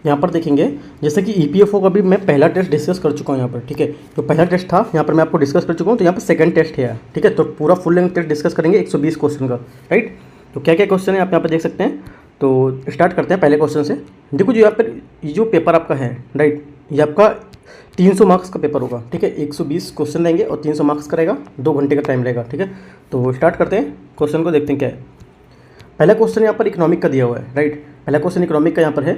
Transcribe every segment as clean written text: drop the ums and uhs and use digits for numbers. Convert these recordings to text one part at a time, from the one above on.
यहाँ पर देखेंगे जैसे कि ईपीएफओ का भी मैं पहला टेस्ट डिस्कस कर चुका हूँ यहाँ पर, ठीक है। तो पहला टेस्ट था यहाँ पर मैं आपको डिस्कस कर चुका हूँ, तो यहाँ पर सेकंड टेस्ट है, ठीक है। तो पूरा फुल लेंथ टेस्ट डिस्कस करेंगे 120 क्वेश्चन का, राइट। तो क्या क्या क्वेश्चन है आप यहाँ पर देख सकते हैं। तो स्टार्ट करते हैं पहले क्वेश्चन से। देखो जो यहाँ पर जो पेपर आपका है, राइट, ये आपका 300 मार्क्स का पेपर होगा, ठीक है। 120 क्वेश्चन देंगे और 300 मार्क्स का रहेगा, 2 घंटे का टाइम रहेगा, ठीक है। तो स्टार्ट करते हैं क्वेश्चन को, देखते हैं क्या है। पहला क्वेश्चन यहाँ पर इकोनॉमिक का दिया हुआ है, राइट। पहला क्वेश्चन इकोनॉमिक का यहाँ पर है,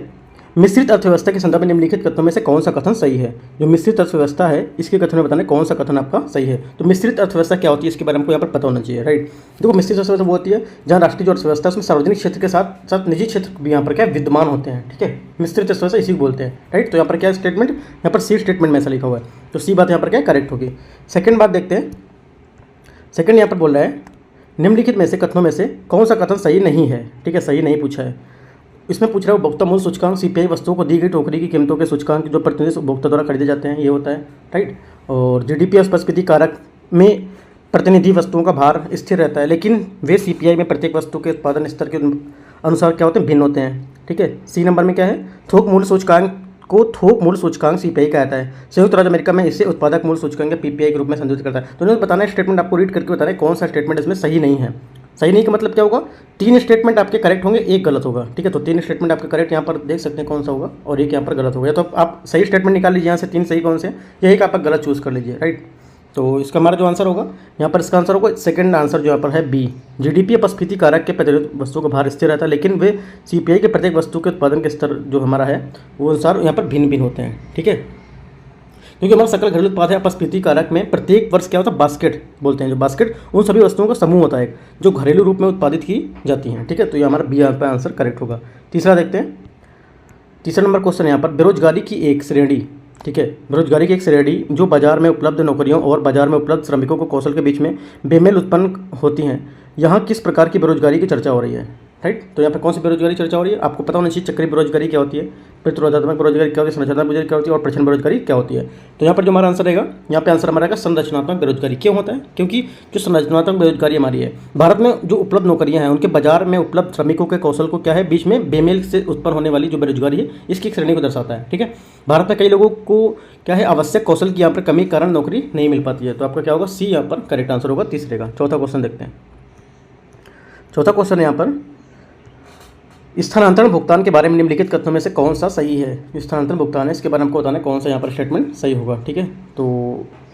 मिश्रित अर्थव्यवस्था के संदर्भ में निम्नलिखित कथनों में से कौन सा कथन सही है। जो मिश्रित अर्थव्यवस्था है इसके कथन में बताना कौन सा कथन आपका सही है। तो मिश्रित अर्थव्यवस्था क्या होती है इसके बारे में हमको यहाँ पर पता होना चाहिए, राइट। देखो मिश्रित अर्थव्यवस्था वो होती है जहाँ राष्ट्रीय जो अर्थव्यवस्था है उसमें सार्वजनिक क्षेत्र के साथ साथ निजी क्षेत्र भी यहाँ पर क्या विद्यमान होते हैं, ठीक है। मिश्रित अर्थव्यवस्था इसी को बोलते हैं, राइट। तो यहाँ पर क्या स्टेटमेंट, यहाँ पर सी स्टेटमेंट में ऐसा लिखा हुआ है, तो सी बात यहाँ पर क्या करेक्ट होगी। सेकंड बात देखते हैं। सेकंड यहाँ पर बोल रहा है निम्नलिखित में से कथनों में से कौन सा कथन सही नहीं है, ठीक है। सही नहीं पूछा है, इसमें पूछ रहा है उपभोक्ता मूल्य सूचकांक सीपीआई वस्तुओं को दी गई टोकरी की कीमतों के सूचकांक जो प्रतिनिधि उपभोक्ता द्वारा खरीदे जाते हैं, ये होता है, राइट। और जीडीपी और स्फीति कारक में प्रतिनिधि वस्तुओं का भार स्थिर रहता है, लेकिन वे सीपीआई में प्रत्येक वस्तु के उत्पादन स्तर के अनुसार क्या होते हैं, भिन्न होते हैं, ठीक है। सी नंबर में क्या है, थोक मूल्य सूचकांक को थोक मूल्य सूचकांक सीपीआई कहता है। संयुक्त राज्य अमेरिका में इसे उत्पादक मूल्य सूचकांक या पीपीआई के रूप में संदर्भित करता है। तो उन्होंने बताना है स्टेटमेंट, आपको रीड करके बताना है कौन सा स्टेटमेंट इसमें सही नहीं है। सही नहीं का मतलब क्या होगा, 3 स्टेटमेंट आपके करेक्ट होंगे, एक गलत होगा, ठीक है। तो 3 स्टेटमेंट आपके करेक्ट यहाँ पर देख सकते हैं कौन सा होगा, और एक यहाँ पर गलत होगा। तो आप सही स्टेटमेंट निकाल लीजिए यहाँ से, 3 सही कौन से, या एक आप गलत चूज़ कर लीजिए, राइट। तो इसका हमारा जो आंसर होगा यहाँ पर, इसका आंसर होगा सेकंड आंसर जो यहाँ पर है बी। जीडीपी अपस्फीति कारक के प्रतिरोध वस्तुओं का भार स्थिर रहता है, लेकिन वे सीपीआई के प्रत्येक वस्तु के उत्पादन के स्तर जो हमारा है वो अनुसार यहाँ पर भिन्न भिन्न होते हैं, ठीक है। क्योंकि हमारा सकल घरेलू उत्पाद है, अपस्फीति कारक में प्रत्येक वर्ष क्या होता है, बास्केट बोलते हैं। जो बास्केट उन सभी वस्तुओं का समूह होता है जो घरेलू रूप में उत्पादित की जाती हैं, ठीक है। तो ये हमारा बी यहाँ पर आंसर करेक्ट होगा। तीसरा देखते हैं। तीसरा नंबर क्वेश्चन यहाँ पर, बेरोजगारी की एक श्रेणी, ठीक है। बेरोजगारी की एक श्रेणी जो बाजार में उपलब्ध नौकरियों और बाजार में उपलब्ध श्रमिकों को कौशल के बीच में बेमेल उत्पन्न होती हैं। यहाँ किस प्रकार की बेरोजगारी की चर्चा हो रही है, राइट। तो यहाँ पे कौन सी बेरोजगारी चर्चा हो रही है, आपको पता होना चाहिए। चक्रीय बेरोजगारी क्या होती है, प्रतिरोधात्मक बेरोजगारी क्या होती है, संरचनात्मक बेरोजगारी क्या होती है, और प्रचंड बेरोजगारी क्या होती है। तो यहाँ पर जो हमारा आंसर रहेगा, यहाँ पे आंसर हमारा रहेगा संरचनात्मक बेरोजगारी। क्यों होता है, क्योंकि जो संरचनात्मक बेरोजगारी हमारी है, भारत में जो उपलब्ध नौकरियाँ हैं उनके बाजार में उपलब्ध श्रमिकों के कौशल को क्या है, बीच में बेमेल से उत्पन्न होने वाली जो बेरोजगारी है इसकी श्रेणी को दर्शाता है, ठीक है। भारत में कई लोगों को क्या है, आवश्यक कौशल की यहाँ पर कमी के कारण नौकरी नहीं मिल पाती है। तो आपका क्या होगा, सी यहाँ पर करेक्ट आंसर होगा तीसरे का। चौथा क्वेश्चन देखते हैं। चौथा क्वेश्चन यहाँ पर, स्थानांतरण भुगतान के बारे में निम्नलिखित कथनों में से कौन सा सही है। स्थानांतरण भुगतान है, इसके बारे में हमको बताना है कौन सा यहाँ पर स्टेटमेंट सही होगा, ठीक है। तो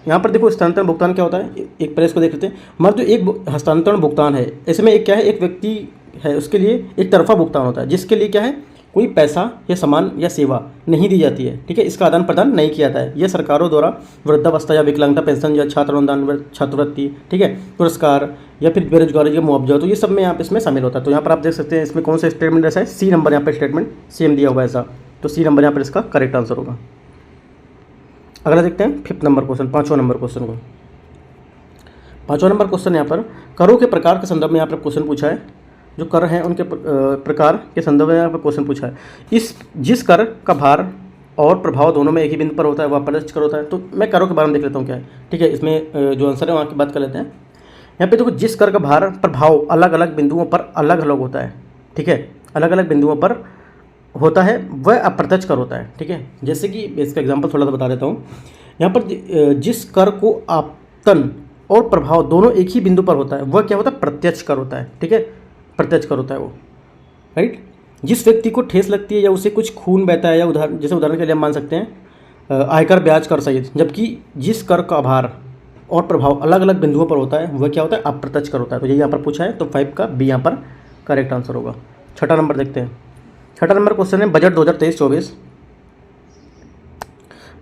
यहाँ पर देखो स्थानांतरण भुगतान क्या होता है, एक प्रेस को देख लेते हैं। हमारा जो एक हस्तांतरण भुगतान है, इसमें एक क्या है, एक व्यक्ति है उसके लिए एक तरफा भुगतान होता है, जिसके लिए क्या है, कोई पैसा या सामान या सेवा नहीं दी जाती है, ठीक है। इसका आदान प्रदान नहीं किया जाता है। यह सरकारों द्वारा वृद्धावस्था या विकलांगता पेंशन या छात्र अनुदान, छात्रवृत्ति, ठीक है, पुरस्कार या फिर बेरोजगारी का मुआवजा, तो ये सब में यहाँ पे इसमें शामिल होता है। तो यहाँ पर आप देख सकते हैं इसमें कौन सा स्टेटमेंट ऐसा है, सी नंबर यहाँ पर स्टेटमेंट सेम दिया हुआ है ऐसा। तो सी नंबर यहाँ पर इसका करेक्ट आंसर होगा। अगला देखते हैं 5th नंबर क्वेश्चन, 5वां नंबर क्वेश्चन को। 5वां नंबर क्वेश्चन यहाँ पर करों के प्रकार के संदर्भ में यहाँ पर क्वेश्चन पूछा है। जो कर हैं उनके प्रकार के संदर्भ में यहाँ पर क्वेश्चन पूछा है। जिस कर का भार और प्रभाव दोनों में एक ही बिंदु पर होता है वह अप्रत्यक्ष कर होता है। तो मैं करों के बारे में देख लेता हूँ क्या है, ठीक है। इसमें जो आंसर है वहाँ की बात कर लेते हैं। यहाँ पे देखो, जिस कर का भार प्रभाव अलग अलग बिंदुओं पर अलग अलग होता है, ठीक है, अलग अलग बिंदुओं पर होता है, वह अप्रत्यक्ष कर होता है, ठीक है। जैसे कि इसका एग्जाम्पल थोड़ा सा बता देता हूँ। यहाँ पर जिस कर को आपतन और प्रभाव दोनों एक ही बिंदु पर होता है वह क्या होता है, प्रत्यक्ष कर होता है, ठीक है। प्रत्यक्ष कर होता है वो, राइट। जिस व्यक्ति को ठेस लगती है या उसे कुछ खून बहता है, या उदाहरण के लिए हम मान सकते हैं आयकर ब्याज कर सहित, जबकि जिस कर का भार और प्रभाव अलग अलग बिंदुओं पर होता है वह क्या होता है, अप्रत्यक्ष कर होता है। तो ये यहाँ पर पूछा है, तो 5 का बी यहाँ पर करेक्ट आंसर होगा। 6वां नंबर देखते हैं। 6वां नंबर क्वेश्चन है बजट 2023-24।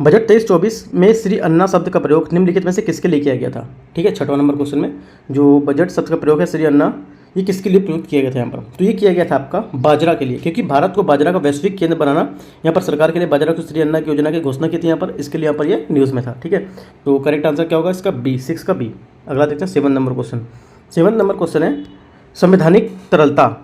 बजट 23-24 में श्री अन्ना शब्द का प्रयोग निम्नलिखित में से किसके लिए किया गया था, ठीक है। 6वां नंबर क्वेश्चन में जो बजट शब्द का प्रयोग है श्री अन्ना, ये किसके लिए प्रयुक्त किया गया था यहाँ पर, तो ये किया गया था आपका बाजरा के लिए, क्योंकि भारत को बाजरा का वैश्विक केंद्र बनाना यहाँ पर सरकार के लिए बाजरा को श्री अन्ना की योजना की घोषणा की थी यहाँ पर, इसके लिए यहाँ पर ये न्यूज़ में था, ठीक है। तो करेक्ट आंसर क्या होगा इसका, बी, 6 का बी। अगला देखते हैं 7 नंबर क्वेश्चन। 7 नंबर क्वेश्चन है संवैधानिक तरलता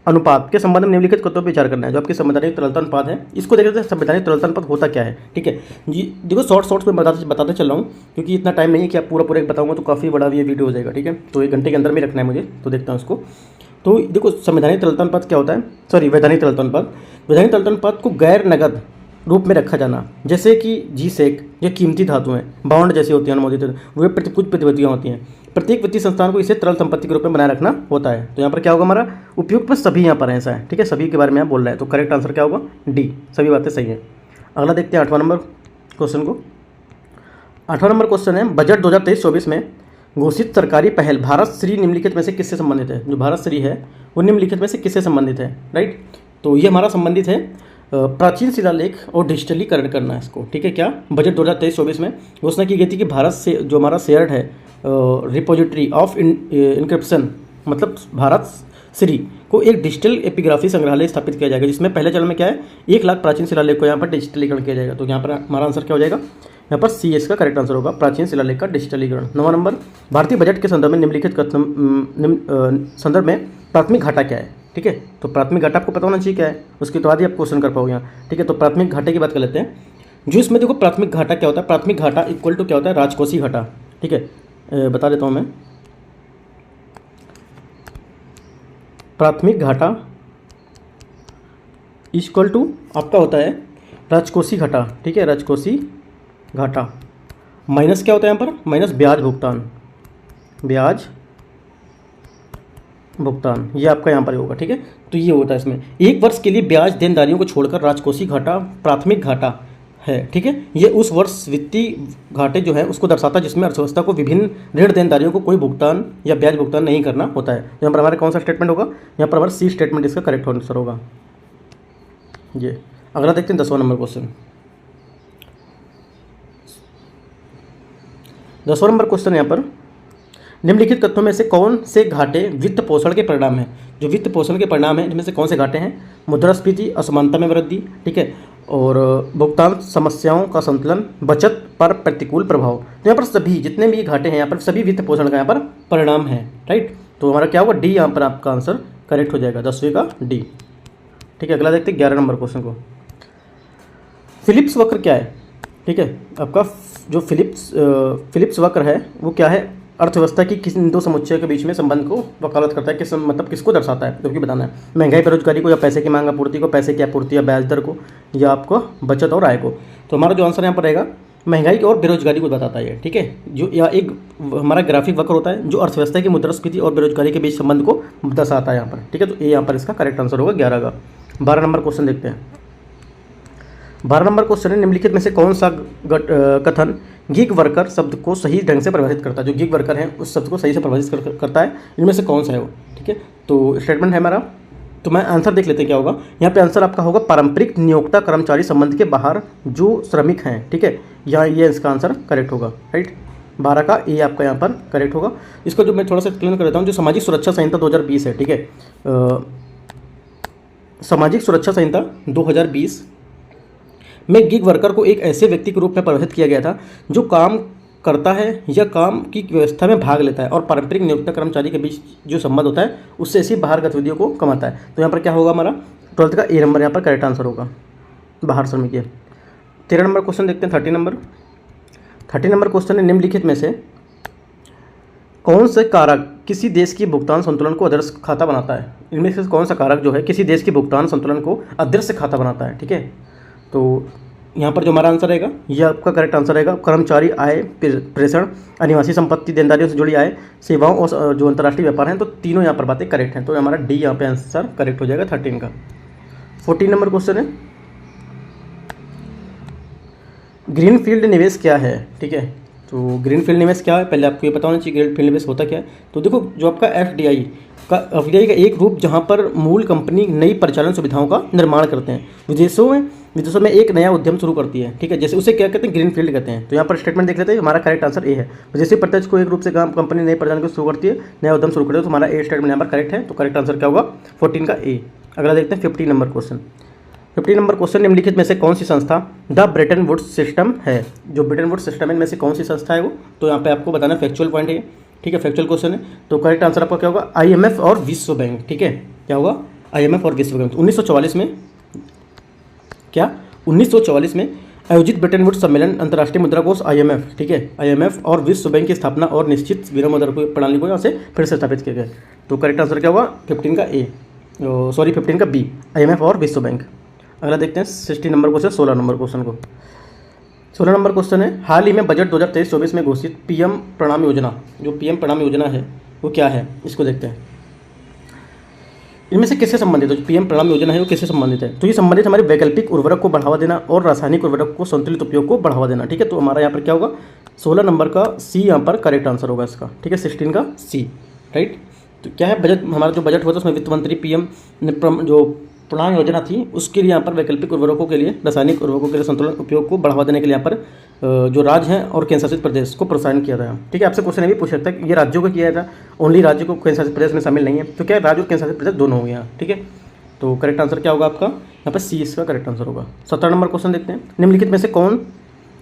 अनुपात के संबंध में निम्नलिखित कथनों पर विचार करना है। जो आपके संवैधानिक तरलता अनुपात है, इसको देख लेते हैं संवैधानिक तरलता अनुपात होता क्या है, ठीक है जी। देखो शॉर्ट्स में बताते चल रहा हूँ, क्योंकि इतना टाइम नहीं है कि आप पूरा एक बताऊंगा तो काफ़ी बड़ा ये वीडियो हो जाएगा, ठीक है। तो 1 घंटे के अंदर में रखना है मुझे, तो देखता हूँ इसको। तो देखो संवैधानिक तरलता अनुपात क्या होता है, सॉरी वैधानिक तरलता अनुपात। वैधानिक तरलता अनुपात को गैर नगद रूप में रखा जाना, जैसे कि जी सेक या कीमती धातु हैं, बॉन्ड जैसी होती हैं अनुमोदित, वे कुछ प्रतिभूतियाँ होती हैं। प्रत्येक वित्तीय संस्थान को इसे तरल संपत्ति के रूप में बनाए रखना होता है। तो यहाँ पर क्या होगा हमारा उपयुक्त में सभी यहाँ पर ऐसा है, ठीक है, सभी के बारे में आप बोल रहे हैं, तो करेक्ट आंसर क्या होगा डी, सभी बातें सही है। अगला देखते हैं 8वां नंबर क्वेश्चन को। 8वां नंबर क्वेश्चन है बजट 2023-24 में घोषित सरकारी पहल भारत श्री निम्नलिखित में से किससे संबंधित है। जो भारत श्री है वो निम्नलिखित में से किससे संबंधित है, राइट। तो ये हमारा संबंधित है प्राचीन शिलालेख और डिजिटलीकरण करना है इसको, ठीक है। क्या बजट 2023-24 में घोषणा की गई थी कि भारत से जो हमारा शेयर्ड है रिपोजिटरी ऑफ इनक्रिप्शन, मतलब भारत श्री को एक डिजिटल एपिग्राफी संग्रहालय स्थापित किया जाएगा, जिसमें पहले चरण में क्या है 1 लाख प्राचीन शिलालेख को यहाँ पर डिजिटलीकरण किया जाएगा। तो यहाँ पर हमारा आंसर क्या हो जाएगा, यहाँ पर सी इसका करेक्ट आंसर होगा, प्राचीन शिलालेख का डिजिटलीकरण। 9वां नंबर भारतीय बजट के संदर्भ में निम्नलिखित संदर्भ में प्राथमिक घाटा क्या है, ठीक है। तो प्राथमिक घाटा आपको पता होना चाहिए क्या है, उसके बाद ही आप क्वेश्चन कर पाओगे यहाँ, ठीक है। तो प्राथमिक घाटे की बात कर लेते हैं। जो इसमें देखो प्राथमिक घाटा क्या होता है, प्राथमिक घाटा इक्वल टू क्या होता है राजकोषीय घाटा, ठीक है। बता देता हूँ मैं, प्राथमिक घाटा इक्वल टू आपका होता है राजकोषीय घाटा, ठीक है, राजकोषीय घाटा माइनस क्या होता है यहाँ पर, माइनस ब्याज भुगतान, ब्याज भुगतान, ये आपका यहाँ पर होगा, ठीक है। तो ये होता है इसमें 1 वर्ष के लिए ब्याज देनदारियों को छोड़कर राजकोषीय घाटा प्राथमिक घाटा है, ठीक है। ये उस वर्ष वित्तीय घाटे जो है उसको दर्शाता है जिसमें अर्थव्यवस्था को विभिन्न ऋण देनदारियों को कोई भुगतान या ब्याज भुगतान नहीं करना होता है। तो यहाँ पर हमारा कौन सा स्टेटमेंट होगा, यहाँ पर हमारा सी स्टेटमेंट इसका करेक्ट आंसर होगा ये। अगला देखते हैं 10वां नंबर क्वेश्चन। 10वां नंबर क्वेश्चन यहाँ पर निम्नलिखित तत्वों में से कौन से घाटे वित्त पोषण के परिणाम हैं। जो वित्त पोषण के परिणाम हैं इनमें से कौन से घाटे हैं, मुद्रास्फीति, असमानता में वृद्धि, ठीक है, और भुगतान समस्याओं का संतुलन, बचत पर प्रतिकूल प्रभाव। तो यहाँ पर सभी जितने भी घाटे हैं यहाँ पर सभी वित्त पोषण का यहाँ पर परिणाम है, राइट। तो हमारा क्या होगा डी, यहाँ पर आपका आंसर करेक्ट हो जाएगा, 10वीं का डी, ठीक है। अगला देखते हैं 11 नंबर क्वेश्चन को। फिलिप्स वक्र क्या है, ठीक है। आपका जो फिलिप्स वक्र है वो क्या है, अर्थव्यवस्था की किसी दो समुच्चय के बीच में संबंध को वकालत करता है, मतलब किसको दर्शाता है, जो कि बताना है। महंगाई बेरोजगारी को, या पैसे की मांग आपूर्ति को, पैसे की आपूर्ति या ब्याज दर को, या आपको बचत और आय को। तो हमारा जो आंसर यहाँ पर रहेगा महंगाई और बेरोजगारी को बताता है, ठीक है। जो या एक हमारा ग्राफिक वक्र होता है जो अर्थव्यवस्था की मुद्रास्फीति और बेरोजगारी के बीच संबंध को दर्शाता है यहाँ पर, ठीक है। तो ये यहाँ पर इसका करेक्ट आंसर होगा 11 का। 12 नंबर क्वेश्चन देखते हैं। 12 नंबर क्वेश्चन है निम्नलिखित में से कौन सा कथन गिग वर्कर शब्द को सही ढंग से परिभाषित करता है। जो गिग वर्कर है उस शब्द को सही से परिभाषित करता है, इनमें से कौन सा है वो, ठीक है। तो स्टेटमेंट है हमारा, तो मैं आंसर देख लेते हैं क्या होगा। यहाँ पे आंसर आपका होगा पारंपरिक नियोक्ता कर्मचारी संबंध के बाहर जो श्रमिक हैं, ठीक है। यहाँ ये इसका आंसर करेक्ट होगा, राइट। 12 का ए आपका यहाँ पर करेक्ट होगा। इसको जो मैं थोड़ा सा एक्सप्लेन कर देता हूँ, जो सामाजिक सुरक्षा संहिता 2020 है, ठीक है। सामाजिक सुरक्षा संहिता 2020 में गिग वर्कर को एक ऐसे व्यक्ति के रूप में परिभाषित किया गया था जो काम करता है या काम की व्यवस्था में भाग लेता है और पारंपरिक नियोक्ता कर्मचारी के बीच जो संबंध होता है उससे ऐसी बाहर गतिविधियों को कमाता है। तो यहाँ पर क्या होगा हमारा 12th का ए नंबर यहाँ पर करेक्ट आंसर होगा, बाहर श्रमिक है। 13 नंबर क्वेश्चन देखते हैं। 30 नंबर क्वेश्चन है निम्नलिखित में से कौन से कारक किसी देश की भुगतान संतुलन को अदृश्य खाता बनाता है। इनमें से कौन सा कारक जो है किसी देश की भुगतान संतुलन को अदृश्य खाता बनाता है, ठीक है। तो यहाँ पर जो हमारा आंसर रहेगा ये आपका करेक्ट आंसर रहेगा कर्मचारी आय प्रेषण, अनिवासी संपत्ति, देनदारियों से जुड़ी आय, सेवाओं और जो अंतर्राष्ट्रीय व्यापार हैं। तो तीनों यहाँ पर बातें करेक्ट हैं, तो हमारा डी यहाँ पे आंसर करेक्ट हो जाएगा 13 का। 14 नंबर क्वेश्चन है ग्रीनफील्ड निवेश क्या है, ठीक है। तो ग्रीनफील्ड निवेश क्या है पहले आपको ये पता होना चाहिए ग्रीनफील्ड निवेश होता क्या है। तो देखो जो आपका एफडीआई का एक रूप जहाँ पर मूल कंपनी नई परिचालन सुविधाओं का निर्माण करते हैं, विदेशों में एक नया उद्यम शुरू करती है, ठीक है। जैसे उसे क्या कहते हैं ग्रीनफील्ड कहते हैं। तो यहाँ पर स्टेटमेंट देख लेते हैं, हमारा करेक्ट आंसर ए है। विदेशी प्रत्यक्ष को एक रूप से कंपनी नई परिचालन को शुरू करती है, नया उद्यम शुरू करती है। तो हमारा ए स्टेटमेंट यहाँ पर करेक्ट है, तो करेक्ट आंसर क्या होगा 14 का ए। अगला देखते हैं 15 नंबर क्वेश्चन। 15 नंबर क्वेश्चन निम्नलिखित में से कौन सी संस्था द ब्रेटन वुड्स सिस्टम है। जो ब्रेटन वुड्स सिस्टम है इनमें से कौन सी संस्था है वो, तो यहाँ पे आपको बताना फैक्चुअल पॉइंट है, ठीक है। फैक्चुअल क्वेश्चन है, तो करेक्ट आंसर आपका क्या होगा आईएमएफ और विश्व बैंक, ठीक है। क्या होगा आईएमएफ और विश्व बैंक। 1944 में क्या 1944 में आयोजित ब्रिटेन वुड्स सम्मेलन, अंतर्राष्ट्रीय मुद्रा कोष IMF, ठीक है, IMF और विश्व बैंक की स्थापना और निश्चित विनिमय मुद्रा प्रणाली को यहाँ से फिर से स्थापित किया गया। तो करेक्ट आंसर क्या हुआ? 15 का A, सॉरी 15 का B, IMF और विश्व बैंक। अगला देखते हैं 60 नंबर क्वेश्चन, 16 नंबर क्वेश्चन को। 16 नंबर क्वेश्चन है, हाल ही में बजट 2023-24 में घोषित PM प्रणाम योजना, जो PM प्रणाम योजना है वो क्या है, इसको देखते हैं। इनमें से किससे संबंधित है? जो PM प्रणाम योजना है वो किससे संबंधित है? तो ये संबंधित हमारे वैकल्पिक उर्वरक को बढ़ावा देना और रासायनिक उर्वरक को संतुलित उपयोग को बढ़ावा देना, ठीक है। तो हमारा यहाँ पर क्या होगा? 16 नंबर का C यहाँ पर करेक्ट आंसर होगा इसका, ठीक है, 16 का C, राइट। तो क्या है, बजट, हमारा जो बजट हुआ था उसमें वित्त मंत्री PM ने जो प्रणाम योजना थी उसके लिए यहाँ पर वैकल्पिक उर्वरकों के लिए, रासायनिक उर्वरकों के लिए संतुलित उपयोग को बढ़ावा देने के लिए यहाँ पर जो राज्य हैं और केंद्र शासित प्रदेश को प्रोत्साहन किया था, ठीक है। आपसे क्वेश्चन ये भी पूछ सकता है कि ये राज्यों को किया था, ओनली राज्य को केंद्र शासित प्रदेश में शामिल नहीं है, तो क्या राज्य और केंद्र शासित प्रदेश दोनों हो गया, ठीक है। तो करेक्ट आंसर क्या होगा आपका? यहाँ पर C इसका करेक्ट आंसर होगा। 17 नंबर क्वेश्चन देखते हैं, निम्नलिखित में से कौन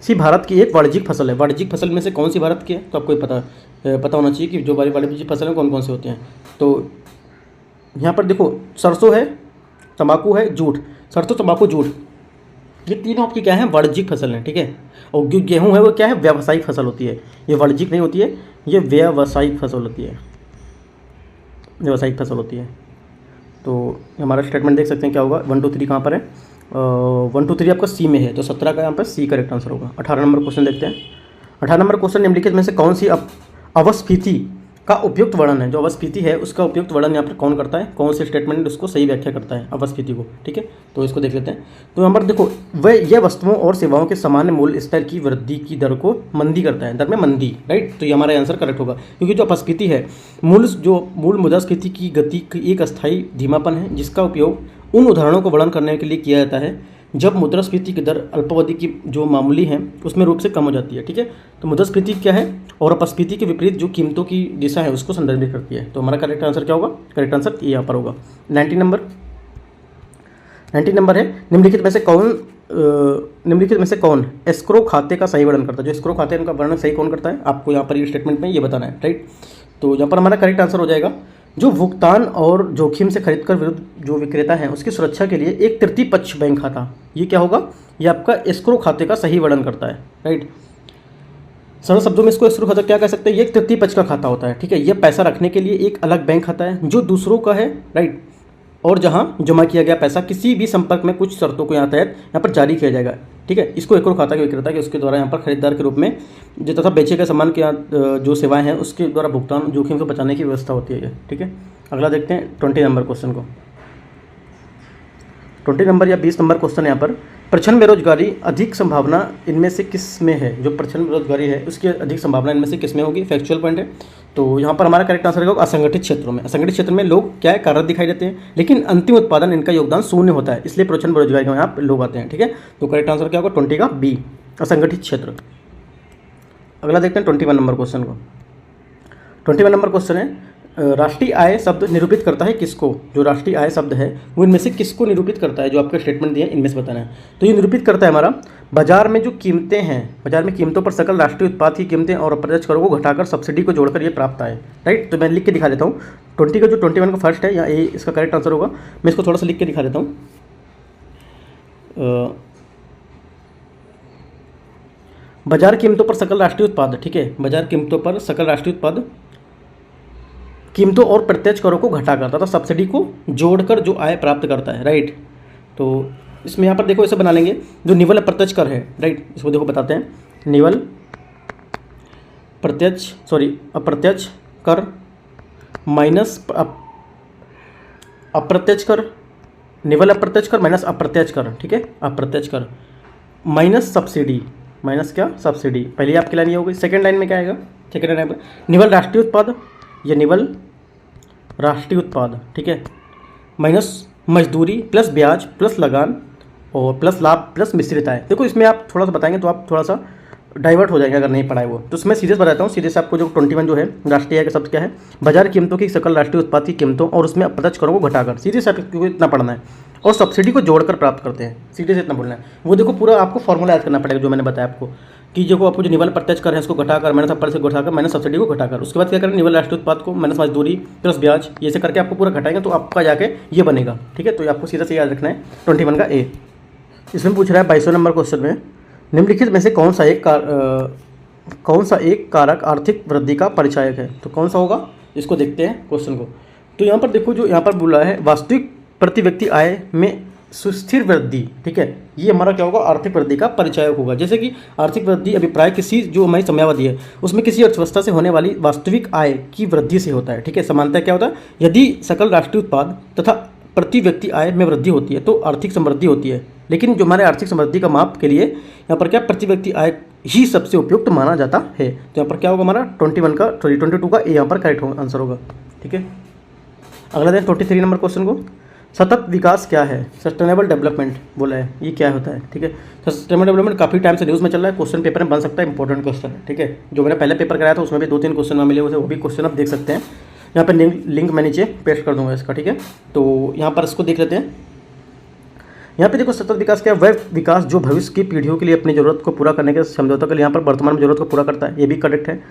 सी भारत की एक वाणिज्यिक फसल है? वाणिज्यिक फसल में से कौन सी भारत की है? तो आपको पता होना चाहिए कि जो वाणिज्यिक फसल है कौन कौन से होते हैं। तो यहाँ पर देखो, सरसों है, तंबाकू है, जूट, सरसों, तंबाकू, जूट, ये तीनों आपकी क्या है? वाणिज्यिक फसल है, ठीक है। और जो गेहूँ है वो क्या है? व्यावसायिक फसल होती है, ये वाणिज्यिक नहीं होती है, ये व्यावसायिक फसल होती है, व्यावसायिक फसल होती है। तो हमारा स्टेटमेंट देख सकते हैं क्या होगा, 1 2 3 कहाँ पर है? 1 2 3 आपका C में है, तो 17 का यहाँ पर C करेक्ट आंसर होगा। 18 नंबर क्वेश्चन देखते हैं। 18 नंबर क्वेश्चन, निम्नलिखित में से कौन सी अवस्फीति का उपयुक्त वर्णन है? जो अवस्फीति है उसका उपयुक्त वर्णन यहाँ पर कौन करता है? कौन से स्टेटमेंट उसको सही व्याख्या करता है अवस्फीति को, ठीक है। तो इसको देख लेते हैं। तो यहाँ पर देखो, यह वस्तुओं और सेवाओं के सामान्य मूल्य स्तर की वृद्धि की दर को मंदी करता है, दर में मंदी, राइट। तो ये हमारा आंसर करेक्ट होगा, क्योंकि जो अपस्फीति है, मूल मुद्रास्फीति की गति की एक अस्थायी धीमापन है, जिसका उपयोग उन उदाहरणों को वर्णन करने के लिए किया जाता है जब मुद्रास्फीति की दर अल्पावधि की जो मामूली है उसमें रूप से कम हो जाती है, ठीक है। तो मुद्रास्फीति क्या है? और अपस्फीति के विपरीत जो कीमतों की दिशा है उसको संदर्भित करती है। तो हमारा करेक्ट आंसर क्या होगा? करेक्ट आंसर ये यहाँ पर होगा। 19 नंबर है, निम्नलिखित में से कौन एस्क्रो खाते का सही वर्णन करता है? जो एस्क्रो खाते का वर्णन सही कौन करता है, आपको यहाँ पर ये स्टेटमेंट में ये बताना है, राइट। तो यहाँ पर हमारा करेक्ट आंसर हो जाएगा, जो भुगतान और जोखिम से खरीदकर विरुद्ध जो विक्रेता है उसकी सुरक्षा के लिए एक तृतीय पक्ष बैंक खाता, ये क्या होगा? ये आपका एस्क्रो खाते का सही वर्णन करता है, राइट। सरल शब्दों में इसको एस्क्रो खाता क्या कह सकते हैं? ये एक तृतीय पक्ष का खाता होता है, ठीक है। यह पैसा रखने के लिए एक अलग बैंक खाता है जो दूसरों का है, राइट, और जहाँ जमा किया गया पैसा किसी भी संपर्क में कुछ शर्तों को यहाँ पर जारी किया जाएगा, ठीक है। इसको एस्क्रो खाता के विक्रेता के उसके द्वारा यहाँ पर खरीदार के रूप में जो तथा बेचे गए सामान के जो सेवाएं हैं उसके द्वारा भुगतान जोखिम को बचाने की व्यवस्था होती है, ठीक है। अगला देखते हैं 20 नंबर क्वेश्चन को। 20 नंबर या 20 नंबर क्वेश्चन यहाँ पर, प्रच्छन्न बेरोजगारी अधिक संभावना इनमें से किस में है? जो प्रच्छन्न बेरोजगारी है उसकी अधिक संभावना इनमें से किस में होगी? फैक्चुअल पॉइंट है। तो यहाँ पर हमारा करेक्ट आंसर होगा असंगठित क्षेत्रों में। असंगठित क्षेत्र में लोग क्या है? कार्यरत दिखाई देते हैं, लेकिन अंतिम उत्पादन इनका योगदान शून्य होता है, इसलिए प्रच्छन्न बेरोजगारी में यहाँ पर लोग आते हैं, ठीक है। तो करेक्ट आंसर क्या होगा? 20 का B, असंगठित क्षेत्र। अगला देखते हैं 21 नंबर क्वेश्चन को। 21 नंबर क्वेश्चन है, राष्ट्रीय आय शब्द निरूपित करता है किसको? जो राष्ट्रीय आय शब्द है वो इनमें से किसको निरूपित करता है? जो आपके स्टेटमेंट दिए इनमें से बताना है। तो ये निरूपित करता है हमारा, बाजार में जो कीमतें हैं, बाजार में कीमतों पर सकल राष्ट्रीय उत्पाद की कीमतें और अप्रत्यक्ष करों को घटाकर सब्सिडी को जोड़कर ये प्राप्त आए, राइट। तो मैं लिख के दिखा देता हूँ। 20 का जो 21 का फर्स्ट है या ए इसका करेक्ट आंसर होगा। मैं इसको थोड़ा सा लिख के दिखा देता हूँ। बाजार कीमतों पर सकल राष्ट्रीय उत्पाद, ठीक है, बाजार कीमतों पर सकल राष्ट्रीय उत्पाद कीमतों और प्रत्यक्ष करों को घटाकर तथा सब्सिडी को जोड़कर जो आय प्राप्त करता है, राइट। तो इसमें यहाँ पर देखो ऐसे बना लेंगे, जो निवल अप्रत्यक्ष कर है, राइट, इसको देखो बताते हैं। निवल अप्रत्यक्ष कर माइनस अप्रत्यक्ष कर, निवल अप्रत्यक्ष कर माइनस अप्रत्यक्ष कर, ठीक है, अप्रत्यक्ष कर माइनस सब्सिडी, माइनस क्या? सब्सिडी। पहली आपकी लाइन ये हो गई। सेकेंड लाइन में क्या आएगा? सेकेंड लाइन पर निवल राष्ट्रीय उत्पाद, ये निवल राष्ट्रीय उत्पाद, ठीक है, माइनस मजदूरी प्लस ब्याज प्लस लगान और प्लस लाभ प्लस मिश्रित आय। देखो इसमें आप थोड़ा सा बताएंगे तो आप थोड़ा सा डाइवर्ट हो जाएंगे अगर नहीं पढ़ाए वो। तो इसमें सीरियस बताता हूँ, सीधे से आपको जो 21 जो है राष्ट्रीय आय का शब्द क्या है? बाजार कीमतों की सकल राष्ट्रीय उत्पाद की कीमतों और उसमें अप्रत्यक्ष करों को घटाकर, सीधे से आपको इतना पढ़ना है, और सब्सिडी को जोड़कर प्राप्त करते हैं, सीधे से इतना बोलना है। वो देखो पूरा आपको फॉर्मूला याद करना पड़ेगा जो मैंने बताया आपको, कि जो आपको जो निवल प्रत्यक्ष कर है इसको घटाकर माइनस अपर से घटाकर माइनस सब्सिडी को घटाकर, उसके बाद क्या करें? निवल राष्ट्रीय उत्पाद को माइनस मजदूरी प्लस ब्याज, ये से करके आपको पूरा घटाएंगे तो आपका जाके ये बनेगा, ठीक है। तो आपको सीधा से याद रखना है 21 का A। इसमें पूछ रहा है 22 नंबर क्वेश्चन में, निम्नलिखित में से कौन सा एक कारक आर्थिक वृद्धि का परिचायक है? तो कौन सा होगा, इसको देखते हैं क्वेश्चन को। तो यहाँ पर देखो, जो यहाँ पर बोला है वास्तविक प्रति व्यक्ति आय में सुस्थिर वृद्धि, ठीक है, ये हमारा क्या होगा, आर्थिक वृद्धि का परिचायक होगा। जैसे कि आर्थिक वृद्धि अभिप्राय किसी, जो हमारी समयावधि है उसमें किसी अर्थव्यवस्था से होने वाली वास्तविक आय की वृद्धि से होता है, ठीक है। समानता क्या होता है, यदि सकल राष्ट्रीय उत्पाद तथा प्रति व्यक्ति आय में वृद्धि होती है तो आर्थिक समृद्धि होती है। लेकिन जो हमारे आर्थिक समृद्धि का माप के लिए यहाँ पर क्या प्रति व्यक्ति आय ही सबसे उपयुक्त माना जाता है। तो यहाँ पर क्या होगा, हमारा 22 का ए यहाँ पर करेक्ट आंसर होगा, ठीक है। अगला दें 23 नंबर क्वेश्चन को, सतत विकास क्या है? सस्टेनेबल डेवलपमेंट बोला है, ये क्या होता है, ठीक है। सस्टेनेबल डेवलपमेंट काफ़ी टाइम से न्यूज़ में चल रहा है, क्वेश्चन पेपर में बन सकता है, इंपॉर्टेंट क्वेश्चन है, ठीक है। जो मैंने पहले पेपर कराया था उसमें भी 2-3 क्वेश्चन मिले हुए थे, वो भी क्वेश्चन आप देख सकते हैं। यहाँ पर लिंक मैं नीचे पेस्ट कर दूंगा इसका, ठीक है। तो यहाँ पर इसको देख लेते हैं। यहाँ पे देखो, सतत विकास क्या है, वह विकास जो भविष्य की पीढ़ियों के लिए अपनी जरूरत को पूरा करने के समझौता के लिए यहाँ पर वर्तमान में जरूरत को पूरा करता है, ये भी करेक्ट है,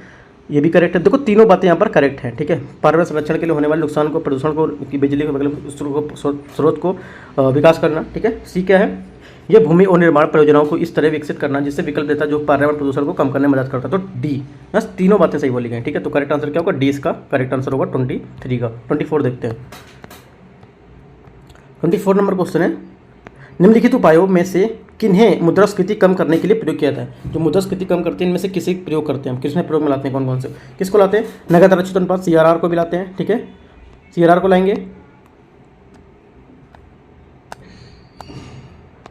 ये भी करेक्ट है। देखो तीनों बातें यहाँ पर करेक्ट हैं, ठीक है। पर्यावरण संरक्षण के लिए होने वाले नुकसान को, प्रदूषण को, बिजली के स्रोत को विकास करना, ठीक है। सी क्या है, यह भूमि और निर्माण परियोजनाओं को इस तरह विकसित करना जिससे विकल्प देता है जो पर्यावरण प्रदूषण को कम करने में मदद करता है। तो डी, बस तीनों बातें सही बोली गई, ठीक है। तो करेक्ट आंसर क्या होगा, डी इसका करेक्ट आंसर होगा 23 का। 24 देखते हैं। 24 नंबर क्वेश्चन है, निम्नलिखित उपायों में से किन्हें मुद्रास्फीति कम करने के लिए प्रयोग किया जाता है? जो मुद्रास्फीति कम करते हैं इनमें से किसी प्रयोग करते हैं हम, किसमें प्रयोग में लाते हैं, कौन कौन से, किसको लाते हैं? नगद आरक्षित अनुपात CRR को भी लाते हैं, ठीक है। CRR को लाएंगे,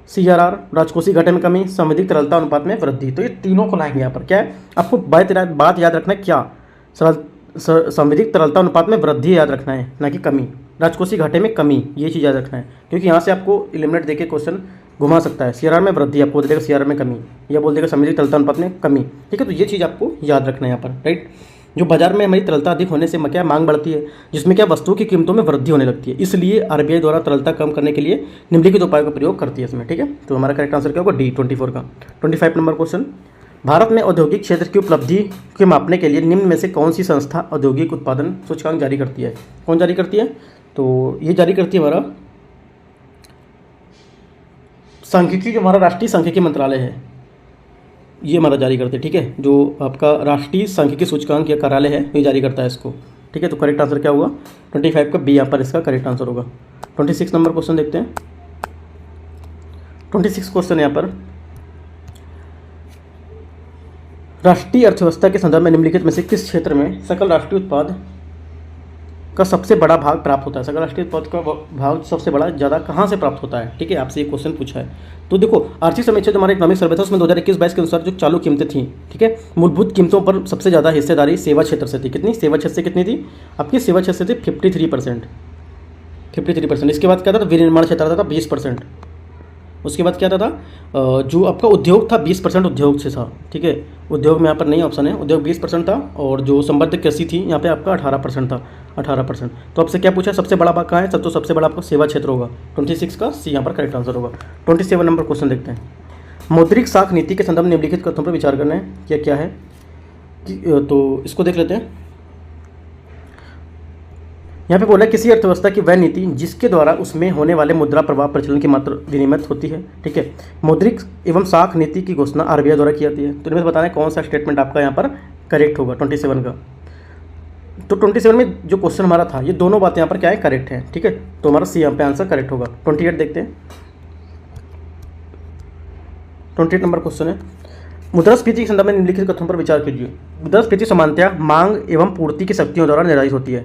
CRR, राजकोषीय घाटे में कमी, संविधिक तरलता अनुपात में वृद्धि। तो ये तीनों को लाएंगे। यहाँ पर क्या है, आपको बात याद रखना है, क्या संविधिक तरलता अनुपात में वृद्धि याद रखना है, ना कि कमी। राजकोषीय घाटे में कमी, ये चीज़ याद रखना है, क्योंकि यहाँ से आपको एलिमिनेट देके क्वेश्चन घुमा सकता है। CRR में वृद्धि आपको बोल देगा, CRR में कमी, या बोल देगा संविधिक तरलता अनुपात में कमी, ठीक है। तो ये चीज़ आपको याद रखना है यहाँ पर, राइट। जो बाजार में हमारी तरलता अधिक होने से क्या मांग बढ़ती है, जिसमें क्या वस्तुओं की कीमतों में वृद्धि होने लगती है, इसलिए RBI द्वारा तरलता कम करने के लिए निम्नलिखित उपायों का प्रयोग करती है इसमें, ठीक है। तो हमारा करेक्ट आंसर क्या होगा, डी 24 का। 25 नंबर क्वेश्चन, भारत में औद्योगिक क्षेत्र की उपलब्धि के मापने के लिए निम्न में से कौन सी संस्था औद्योगिक उत्पादन सूचकांक जारी करती है? कौन जारी करती है? तो ये जारी करती है हमारा सांख्यिकी, जो हमारा राष्ट्रीय सांख्यिकी मंत्रालय है, ये हमारा जारी करते हैं, ठीक है। जो आपका राष्ट्रीय सांख्यिकी सूचकांक या कार्यालय है, ये जारी करता है इसको, ठीक है। तो करेक्ट आंसर क्या होगा, 25 का बी यहाँ पर इसका करेक्ट आंसर होगा। 26 नंबर क्वेश्चन देखते हैं। 26 क्वेश्चन यहाँ पर, राष्ट्रीय अर्थव्यवस्था के संदर्भ में निम्नलिखित में से किस क्षेत्र में सकल राष्ट्रीय उत्पाद का सबसे बड़ा भाग प्राप्त होता है? सकल राष्ट्रीय उत्पाद का भाग सबसे बड़ा ज़्यादा कहाँ से प्राप्त होता है, ठीक है। आपसे ये क्वेश्चन पूछा है। तो देखो, आर्थिक समीक्षा जो हमारा इकोनॉमिक सर्वे था उसमें 2021-22 के अनुसार जो चालू कीमतें थी, ठीक है, मूलभूत कीमतों पर सबसे ज़्यादा हिस्सेदारी सेवा क्षेत्र से थी। कितनी सेवा क्षेत्र से कितनी थी आपकी? सेवा क्षेत्र से थी 53%। इसके बाद क्या था, विनिर्माण क्षेत्र आता था 20%। उसके बाद क्या था, जो आपका उद्योग था 20% उद्योग से था, ठीक है। उद्योग में यहाँ पर नहीं ऑप्शन है, उद्योग 20% था, और जो संबद्ध कृषि थी यहाँ पे आपका 18% था, 18%। तो आपसे क्या पूछा, सबसे बड़ा भाग कहाँ है? तो सबसे बड़ा आपका सेवा क्षेत्र होगा। 26 का सी यहाँ पर करेक्ट आंसर होगा। 27 नंबर क्वेश्चन देखते हैं। मौद्रिक साख नीति के संदर्भ में निम्नलिखित कथनों पर विचार करना है, क्या है, तो इसको देख लेते हैं। यहाँ पे बोला किसी अर्थव्यवस्था की वह नीति जिसके द्वारा उसमें होने वाले मुद्रा प्रवाह प्रचलन की मात्रा विनियमित होती है, ठीक है। मौद्रिक एवं साख नीति की घोषणा RBI द्वारा की जाती है। तो इनमें बताना है कौन सा स्टेटमेंट आपका यहाँ पर करेक्ट होगा 27 का। तो 27 में जो क्वेश्चन हमारा था, ये दोनों बातें यहाँ पर क्या है, करेक्ट है, ठीक है। तो हमारा सी यहाँ पे आंसर करेक्ट होगा। 28 देखते हैं। 28 नंबर क्वेश्चन है, मुद्रास्फीति के संदर्भ में निम्नलिखित कथनों पर विचार कीजिए। मुद्रास्फीति सामान्यतः मांग एवं पूर्ति की शक्तियों द्वारा निर्धारित होती है।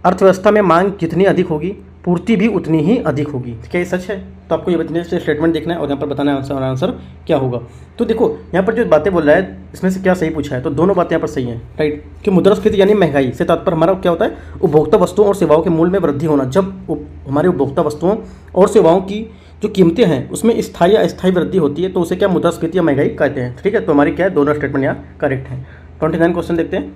अर्थव्यवस्था में मांग जितनी अधिक होगी पूर्ति भी उतनी ही अधिक होगी। क्या ये सच है? तो आपको ये स्टेटमेंट देखना है और यहाँ पर बताना है आंसर क्या होगा। तो देखो यहाँ पर जो बातें बोल रहा है इसमें से क्या सही पूछा है, तो दोनों बातें यहाँ पर सही हैं, राइट। कि मुद्रास्फीति यानी महंगाई से तात्पर्य हमारा क्या होता है, उपभोक्ता वस्तुओं और सेवाओं के मूल्य में वृद्धि होना। जब हमारे उपभोक्ता वस्तुओं और सेवाओं की जो कीमतें हैं उसमें स्थायी या अस्थायी वृद्धि होती है तो उसे क्या मुद्रास्फीति या महंगाई कहते हैं, ठीक है। तो हमारी क्या है, दोनों स्टेटमेंट यहाँ करेक्ट है। 29 क्वेश्चन देखते हैं।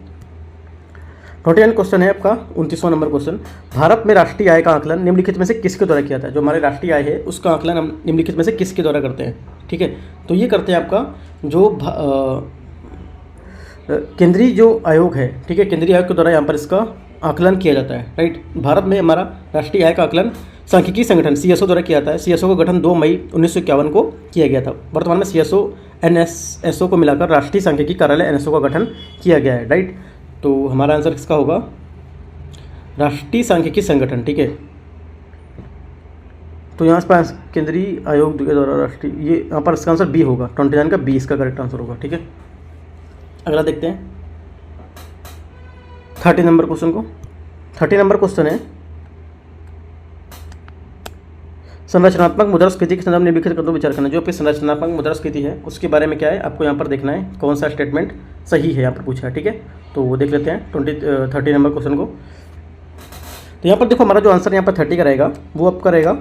29 क्वेश्चन है आपका 29वां नंबर क्वेश्चन, भारत में राष्ट्रीय आय का आकलन निम्नलिखित में से किसके द्वारा किया जाता है? जो हमारे राष्ट्रीय आय है उसका आकलन हम निम्नलिखित में से किसके द्वारा करते हैं, ठीक है। तो ये करते हैं आपका जो केंद्रीय जो आयोग है, ठीक है, केंद्रीय आयोग के द्वारा यहाँ पर इसका आकलन किया जाता है, राइट। भारत में हमारा राष्ट्रीय आय का आकलन सांख्यिकी संगठन CSO द्वारा किया जाता है। CSO का गठन 2 मई 1951 को किया गया था। वर्तमान में CSO NSSO को मिलाकर राष्ट्रीय सांख्यिकी कार्यालय NSO का गठन किया गया है, राइट। तो हमारा आंसर किसका होगा, राष्ट्रीय सांख्यिकी संगठन, ठीक है। तो यहाँ पर केंद्रीय आयोग के द्वारा राष्ट्रीय, ये यहाँ पर इसका आंसर बी होगा, 29 का बी इसका करेक्ट आंसर होगा, ठीक है। अगला देखते हैं 30 नंबर क्वेश्चन को। 30 नंबर क्वेश्चन है, संरचनात्मक मुद्रास्फीति के संदर्भ में निम्नलिखित कदमों पर विचार करना। जो आपकी संरचनात्मक मुद्रास्फीति है उसके बारे में क्या है आपको यहाँ पर देखना है, कौन सा स्टेटमेंट सही है यहाँ पर पूछा है, ठीक है। तो वो देख लेते हैं 30 नंबर क्वेश्चन को। तो यहाँ पर देखो हमारा जो आंसर यहाँ पर 30 का रहेगा वो आपका रहेगा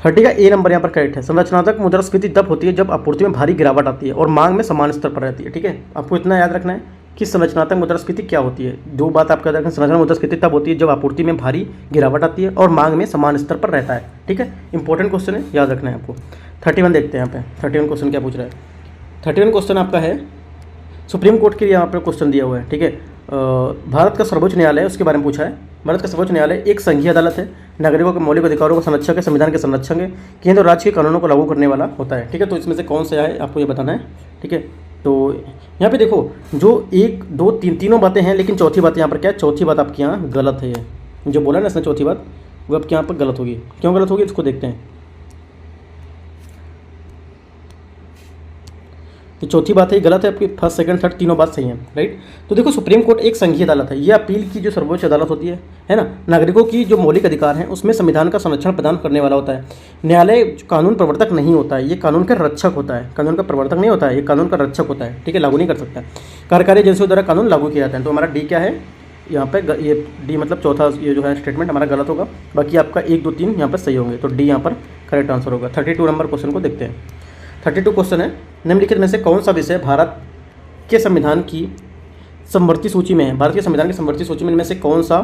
30 का ए नंबर यहाँ पर करेक्ट है। संरचनात्मक मुद्रास्फीति तब होती है जब आपूर्ति में भारी गिरावट आती है और मांग में समान स्तर पर रहती है, ठीक है। आपको इतना याद रखना है कि संरचनात्मक मुद्रास्फीति क्या होती है। दो बात आपका याद रखना, संरचनात्मक मुद्रास्फीति तब होती है जब आपूर्ति में भारी गिरावट आती है और मांग में समान स्तर पर रहता है, ठीक है। इंपॉर्टेंट क्वेश्चन है, याद रखना है आपको। 31 देखते हैं यहाँ पे 31 क्वेश्चन क्या पूछ रहा है। 31 क्वेश्चन आपका है सुप्रीम कोर्ट के लिए यहाँ पर क्वेश्चन दिया हुआ है, ठीक है। भारत का सर्वोच्च न्यायालय उसके बारे में पूछा है। भारत का सर्वोच्च न्यायालय एक संघीय अदालत है, नागरिकों के मौलिक अधिकारों का संरक्षक है, संविधान के संरक्षक है, केंद्र और राज्य के कानूनों को लागू करने वाला होता है, ठीक है। तो इसमें से कौन सा है आपको ये बताना है, ठीक है। तो यहाँ पे देखो जो 1 2 3 तीनों बातें हैं, लेकिन चौथी बात यहाँ पर क्या है, चौथी बात आपके यहाँ गलत है। ये जो बोला ना इसने चौथी बात वो आपके यहाँ पर गलत होगी। क्यों गलत होगी इसको देखते हैं। तो चौथी बात है गलत है आपकी, फर्स्ट सेकंड थर्ड तीनों बात सही है, राइट। तो देखो सुप्रीम कोर्ट एक संघीय अदालत है, ये अपील की जो सर्वोच्च अदालत होती है ना। नागरिकों की जो मौलिक अधिकार हैं उसमें संविधान का संरक्षण प्रदान करने वाला होता है। न्यायालय कानून प्रवर्तक नहीं होता है, ये कानून का रक्षक होता है, कानून का प्रवर्तक नहीं होता है, ये कानून का रक्षक होता है, ठीक है। लागू नहीं कर सकता, कार्यकारी एजेंसियों द्वारा कानून लागू किया जाता है। तो हमारा डी क्या है यहाँ पे, ये डी मतलब चौथा ये जो है स्टेटमेंट हमारा गलत होगा। बाकी आपका 1 2 3 यहाँ पर सही होंगे, तो डी यहाँ पर करेक्ट आंसर होगा। 32 नंबर क्वेश्चन को देखते हैं। 32 क्वेश्चन है, निम्नलिखित में से कौन सा विषय भारत के संविधान की समवर्ती सूची में है। भारत के संविधान की समवर्ती सूची में इनमें से कौन सा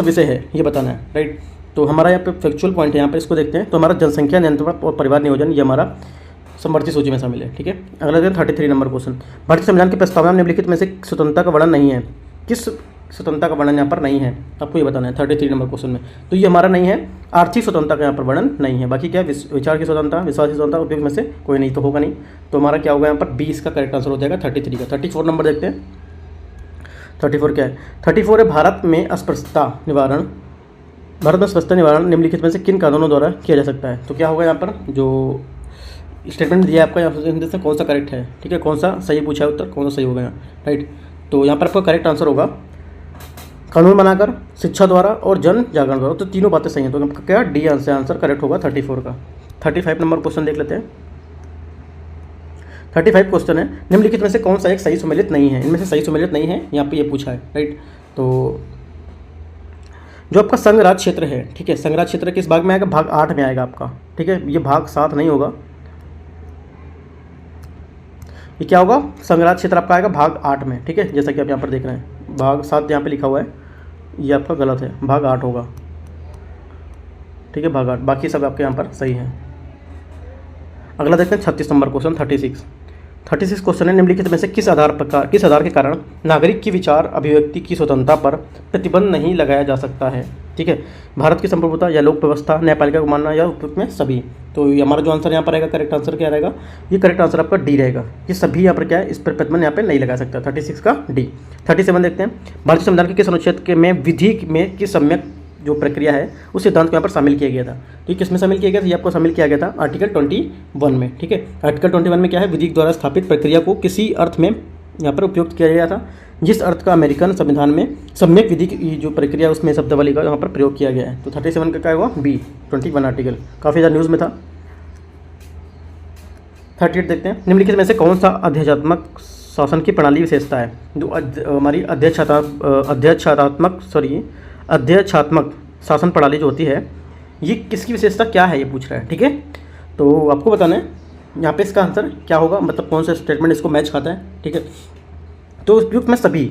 विषय है ये बताना है, राइट। तो हमारा यहाँ पे फैक्चुअल पॉइंट है, यहाँ पे इसको देखते हैं। तो हमारा जनसंख्या नियंत्रण और परिवार नियोजन ये हमारा समवर्ती सूची में शामिल है, ठीक है। अगला देखते हैं 33 नंबर क्वेश्चन। भारतीय संविधान की प्रस्तावना में निम्नलिखित में से स्वतंत्रता का वर्णन नहीं है। किस स्वतंत्रता का वर्णन यहाँ पर नहीं है आपको ये बताना है 33 नंबर क्वेश्चन में। तो ये हमारा नहीं है, आर्थिक स्वतंत्रता का यहाँ पर वर्णन नहीं है। बाकी क्या विचार की स्वतंत्रता, विश्वास की स्वतंत्रता, उपयोग में से कोई नहीं, तो होगा नहीं। तो हमारा क्या होगा यहाँ पर 20 का करेक्ट आंसर हो जाएगा 33 का। 34 नंबर देखते हैं। 34 क्या है, 34 है भारत में अस्पृश्यता निवारण। भारत में अस्पृश्यता निवारण निम्नलिखित में से किन कानूनों द्वारा किया जा सकता है। तो क्या होगा यहाँ पर जो स्टेटमेंट दिया है आपका यहाँ से कौन सा करेक्ट है, ठीक है। कौन सा सही पूछा है उत्तर, कौन सा सही होगा यहाँ, राइट। तो यहाँ पर आपका करेक्ट आंसर होगा कानून बनाकर, शिक्षा द्वारा और जन जागरण द्वारा। तो तीनों बातें सही हैं, तो क्या डी आंसर करेक्ट होगा 34 का। 35 नंबर क्वेश्चन देख लेते हैं। 35 क्वेश्चन है, निम्नलिखित में से कौन सा एक सही सम्मिलित नहीं है। इनमें से सही सम्मिलित नहीं है यहाँ पे ये पूछा है, राइट। तो जो आपका संघ राज क्षेत्र है, ठीक है, संघ राज क्षेत्र किस भाग में आएगा, भाग 8 में आएगा आपका, ठीक है। ये भाग 7 नहीं होगा, ये क्या होगा, संघ राज क्षेत्र आपका आएगा भाग 8 में, ठीक है। जैसा कि आप यहाँ पर देख रहे हैं भाग 7 यहाँ पे लिखा हुआ है, ये आपका गलत है, भाग 8 होगा, ठीक है, भाग 8। बाकी सब आपके यहाँ पर सही है। अगला देखते हैं 36 नंबर क्वेश्चन। 36 क्वेश्चन है, निम्नलिखित में से किस आधार के कारण नागरिक की विचार अभिव्यक्ति की स्वतंत्रता पर प्रतिबंध नहीं लगाया जा सकता है, ठीक है। भारत की संप्रभुता या लोक व्यवस्था, न्यायपालिका को मानना या उपयुक्त में सभी। तो ये हमारा जो आंसर यहाँ पर रहेगा, करेक्ट आंसर क्या रहेगा, ये करेक्ट आंसर आपका डी रहेगा। ये सभी यहाँ पर क्या है, इस पर प्रतिबंध यहाँ पे नहीं लगा सकता। 36 का डी। 37 देखते हैं, भारतीय संविधान के किस अनुच्छेद के में विधि में किस सम्यक जो प्रक्रिया है उस सिद्धांत को यहाँ पर शामिल किया गया था। तो ये किस में शामिल किया गया था, ये आपको शामिल किया गया था आर्टिकल 21 में, ठीक है। आर्टिकल 21 में क्या है, विधि द्वारा स्थापित प्रक्रिया को किसी अर्थ में यहाँ पर उपयुक्त किया गया था, जिस अर्थ का अमेरिकन संविधान में सम्यक विधि की जो प्रक्रिया उसमें शब्दावली का यहाँ पर प्रयोग किया गया है। तो 37 का क्या हुआ, बी 21 आर्टिकल, काफ़ी ज़्यादा न्यूज़ में था। 38 देखते हैं, निम्नलिखित में से कौन सा अध्यक्षात्मक शासन की प्रणाली विशेषता है। जो हमारी अध्यक्षात्मक शासन प्रणाली जो होती है, ये किसकी विशेषता क्या है ये पूछ रहा है, ठीक है। तो आपको बताना है यहाँ पे इसका आंसर क्या होगा, मतलब कौन सा स्टेटमेंट इसको मैच खाता है, ठीक है। तो उपयुक्त में सभी।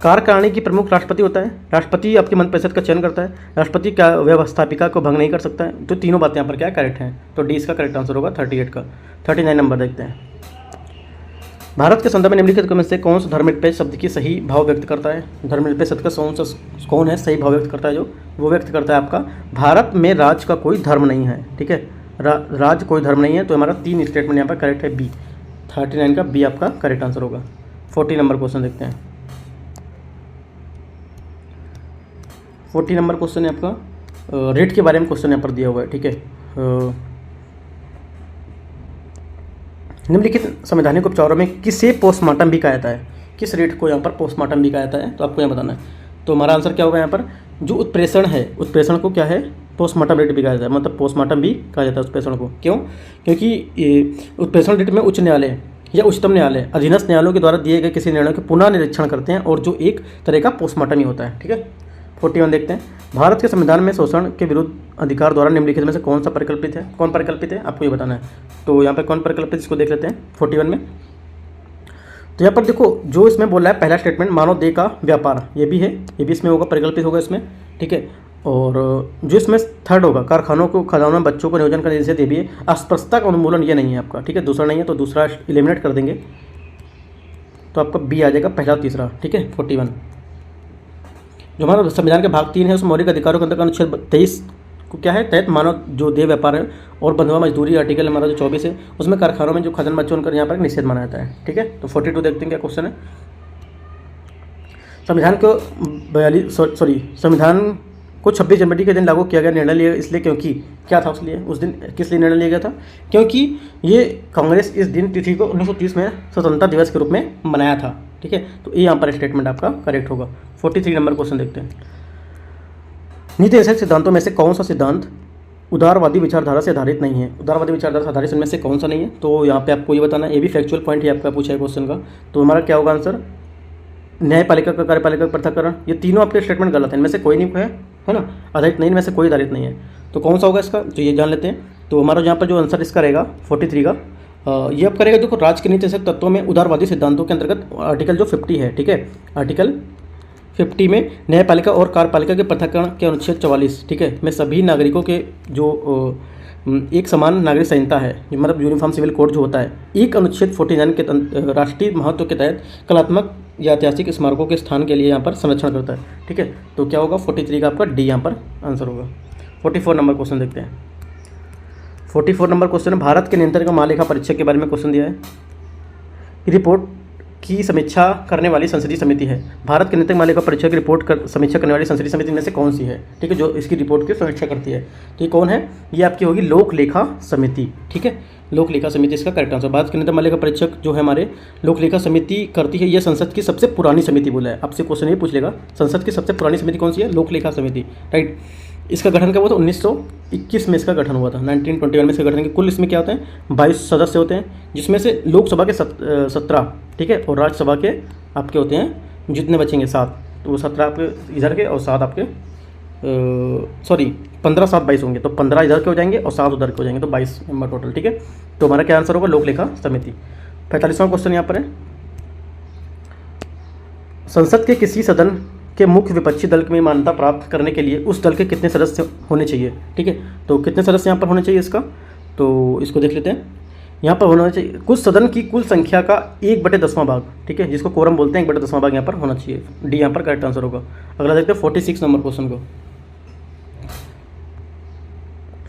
कार्यकारिणी की प्रमुख राष्ट्रपति होता है, राष्ट्रपति आपके मंत्रिपरिषद का चयन करता है, राष्ट्रपति का व्यवस्थापिका को भंग नहीं कर सकता है। तो तीनों बातें यहाँ पर क्या करेक्ट हैं, तो डी इसका करेक्ट आंसर होगा 38 का। 39 नंबर देखते हैं। भारत के संदर्भ में निम्नलिखित में से कौन सा धर्मनिरपेक्ष शब्द की सही भाव व्यक्त करता है? धर्मनिरपेक्ष शब्द का कौन है सही भाव व्यक्त करता है? जो वो व्यक्त करता है आपका, भारत में राज का कोई धर्म नहीं है। ठीक है, राज कोई धर्म नहीं है। तो हमारा 3 स्टेटमेंट यहाँ पर करेक्ट है, बी 39 का बी आपका करेक्ट आंसर होगा। 40 नंबर क्वेश्चन देखते हैं। 40 नंबर क्वेश्चन है आपका रेट के बारे में क्वेश्चन यहाँ पर दिया हुआ है। ठीक है, निम्नलिखित संवैधानिक उपचारों में किसे पोस्टमार्टम भी कहा जाता है? किस रेट को यहाँ पर पोस्टमार्टम भी कहा जाता है? तो आपको यहाँ बताना है। तो हमारा आंसर क्या होगा यहाँ पर, जो उत्प्रेषण है, उत्प्रेषण को क्या है, पोस्टमार्टम रेट भी कहा जाता है। मतलब पोस्टमार्टम भी कहा जाता है उत्प्रेषण को। क्यों? क्योंकि उत्प्रेषण रेट में उच्च न्यायालय या उच्चतम न्यायालय अधीनस्थ न्यायालयों के द्वारा दिए गए किसी निर्णय के पुनः निरीक्षण करते हैं, और जो एक तरह का पोस्टमार्टम ही होता है। ठीक है, 41 देखते हैं। भारत के संविधान में शोषण के विरुद्ध अधिकार द्वारा निम्नलिखित में से कौन सा परिकल्पित है? कौन परिकल्पित है आपको ये बताना है। तो यहाँ पर कौन परिकल्पित, इसको देख लेते हैं 41 में। तो यहाँ पर देखो, जो इसमें बोल रहा है पहला स्टेटमेंट, मानव देह का व्यापार, ये भी है, ये भी इसमें होगा, परिकल्पित होगा इसमें। ठीक है, और जो इसमें थर्ड होगा, कारखानों को खदानों में बच्चों को नियोजन करने जैसे, ये भी है। अस्पृश्यता का उन्मूलन ये नहीं है आपका। ठीक है, दूसरा नहीं है, तो दूसरा एलिमिनेट कर देंगे, तो आपका बी आ जाएगा, पहला तीसरा। ठीक है, 41 जो हमारा संविधान के भाग 3 है, उस मौलिक अधिकारों के अंतर्गत अनुच्छेद 23 को क्या है, तहत मानव जो देह व्यापार है और बंधुआ मजदूरी, आर्टिकल हमारा जो 24 है, उसमें कारखानों में जो खदान बच्चों उनका यहाँ पर निषेध माना जाता है। ठीक है, तो 42 देखते हैं क्या क्वेश्चन है। संविधान को 26 जनवरी के दिन लागू किया गया, निर्णय लिया इसलिए क्योंकि क्या था उस दिन किस लिए निर्णय लिया गया था? क्योंकि ये कांग्रेस इस दिन तिथि को 1930 में स्वतंत्रता दिवस के रूप में मनाया था। ठीक है, तो ये यहाँ पर स्टेटमेंट आपका करेक्ट होगा। 43 नंबर क्वेश्चन देखते हैं। नीति आयोग सिद्धांतों में से कौन सा सिद्धांत उदारवादी विचारधारा से आधारित नहीं है? उदारवादी विचारधारा से आधारित इनमें से कौन सा नहीं है? तो यहाँ पे आपको ये बताना है, ये भी फैक्चुअल पॉइंट ही आपका पूछा है क्वेश्चन का। तो हमारा क्या होगा आंसर, न्यायपालिका का कार्यपालिका का पृथक्करण। ये तीनों आपके स्टेटमेंट गलत है, इनमें से कोई नहीं है ना, आधारित नहीं, इनमें से कोई आधारित नहीं है। तो कौन सा होगा इसका, तो ये जान लेते हैं। तो हमारा यहाँ पर जो आंसर इसका रहेगा 43 का, ये अब करेगा, देखो राज्य के नीति से तत्वों में उदारवादी सिद्धांतों के अंतर्गत आर्टिकल जो 50 है। ठीक है, आर्टिकल 50 में न्यायपालिका और कार्यपालिका के पृथक्करण के अनुच्छेद 44, ठीक है, में सभी नागरिकों के जो एक समान नागरिक संहिता है, मतलब यूनिफॉर्म सिविल कोड जो होता है, एक अनुच्छेद 49 के राष्ट्रीय महत्व के तहत कलात्मक या ऐतिहासिक स्मारकों के स्थान के लिए यहाँ पर संरक्षण करता है। ठीक है, तो क्या होगा 43 का आपका डी यहाँ पर आंसर होगा। 44 नंबर क्वेश्चन देखते हैं। 44 नंबर क्वेश्चन है, भारत के नियंत्रण का महालेखा परीक्षक के बारे में क्वेश्चन दिया है। रिपोर्ट की समीक्षा करने वाली संसदीय समिति है। भारत के नियंत्रण महालेखा परीक्षक की रिपोर्ट समीक्षा करने वाली संसदीय समिति में से कौन सी है? ठीक है, जो इसकी रिपोर्ट की समीक्षा करती है, तो ये कौन है? ये आपकी होगी लोक लेखा समिति। ठीक है, लोक लेखा समिति इसका करेक्ट आंसर। भारत के नियंत्रण महालेखा परीक्षक जो है हमारे लोक लेखा समिति करती है। यह संसद की सबसे पुरानी समिति बोला है, आपसे क्वेश्चन ये पूछ लेगा, संसद की सबसे पुरानी समिति कौन सी है? लोक लेखा समिति। राइट, इसका गठन कब हुआ था? 1921 में इसका गठन हुआ था। 1921 में इसका गठन, कुल इसमें क्या होते हैं? 22 सदस्य होते हैं, जिसमें से लोकसभा के 17, ठीक है, और राज्यसभा के आपके होते हैं जितने बचेंगे 7, तो वो 17 आपके इधर के और 7 आपके 15 7 22 होंगे, तो 15 इधर के हो जाएंगे और 7 उधर के हो जाएंगे, तो 22 मेंबर टोटल। ठीक है, तो हमारा क्या आंसर होगा? लोक लेखा समिति। 45वां क्वेश्चन यहाँ पर है, संसद के किसी सदन के मुख्य विपक्षी दल में मान्यता प्राप्त करने के लिए उस दल के कितने सदस्य होने चाहिए? ठीक है, तो कितने सदस्य यहाँ पर होने चाहिए इसका, तो इसको देख लेते हैं। यहाँ पर होना चाहिए कुछ सदन की कुल संख्या का 1/10वां भाग, ठीक है, जिसको कोरम बोलते हैं, 1/10वां भाग यहाँ पर होना चाहिए। डी यहाँ पर करेक्ट आंसर होगा। अगला देखते हैं 46 नंबर क्वेश्चन को।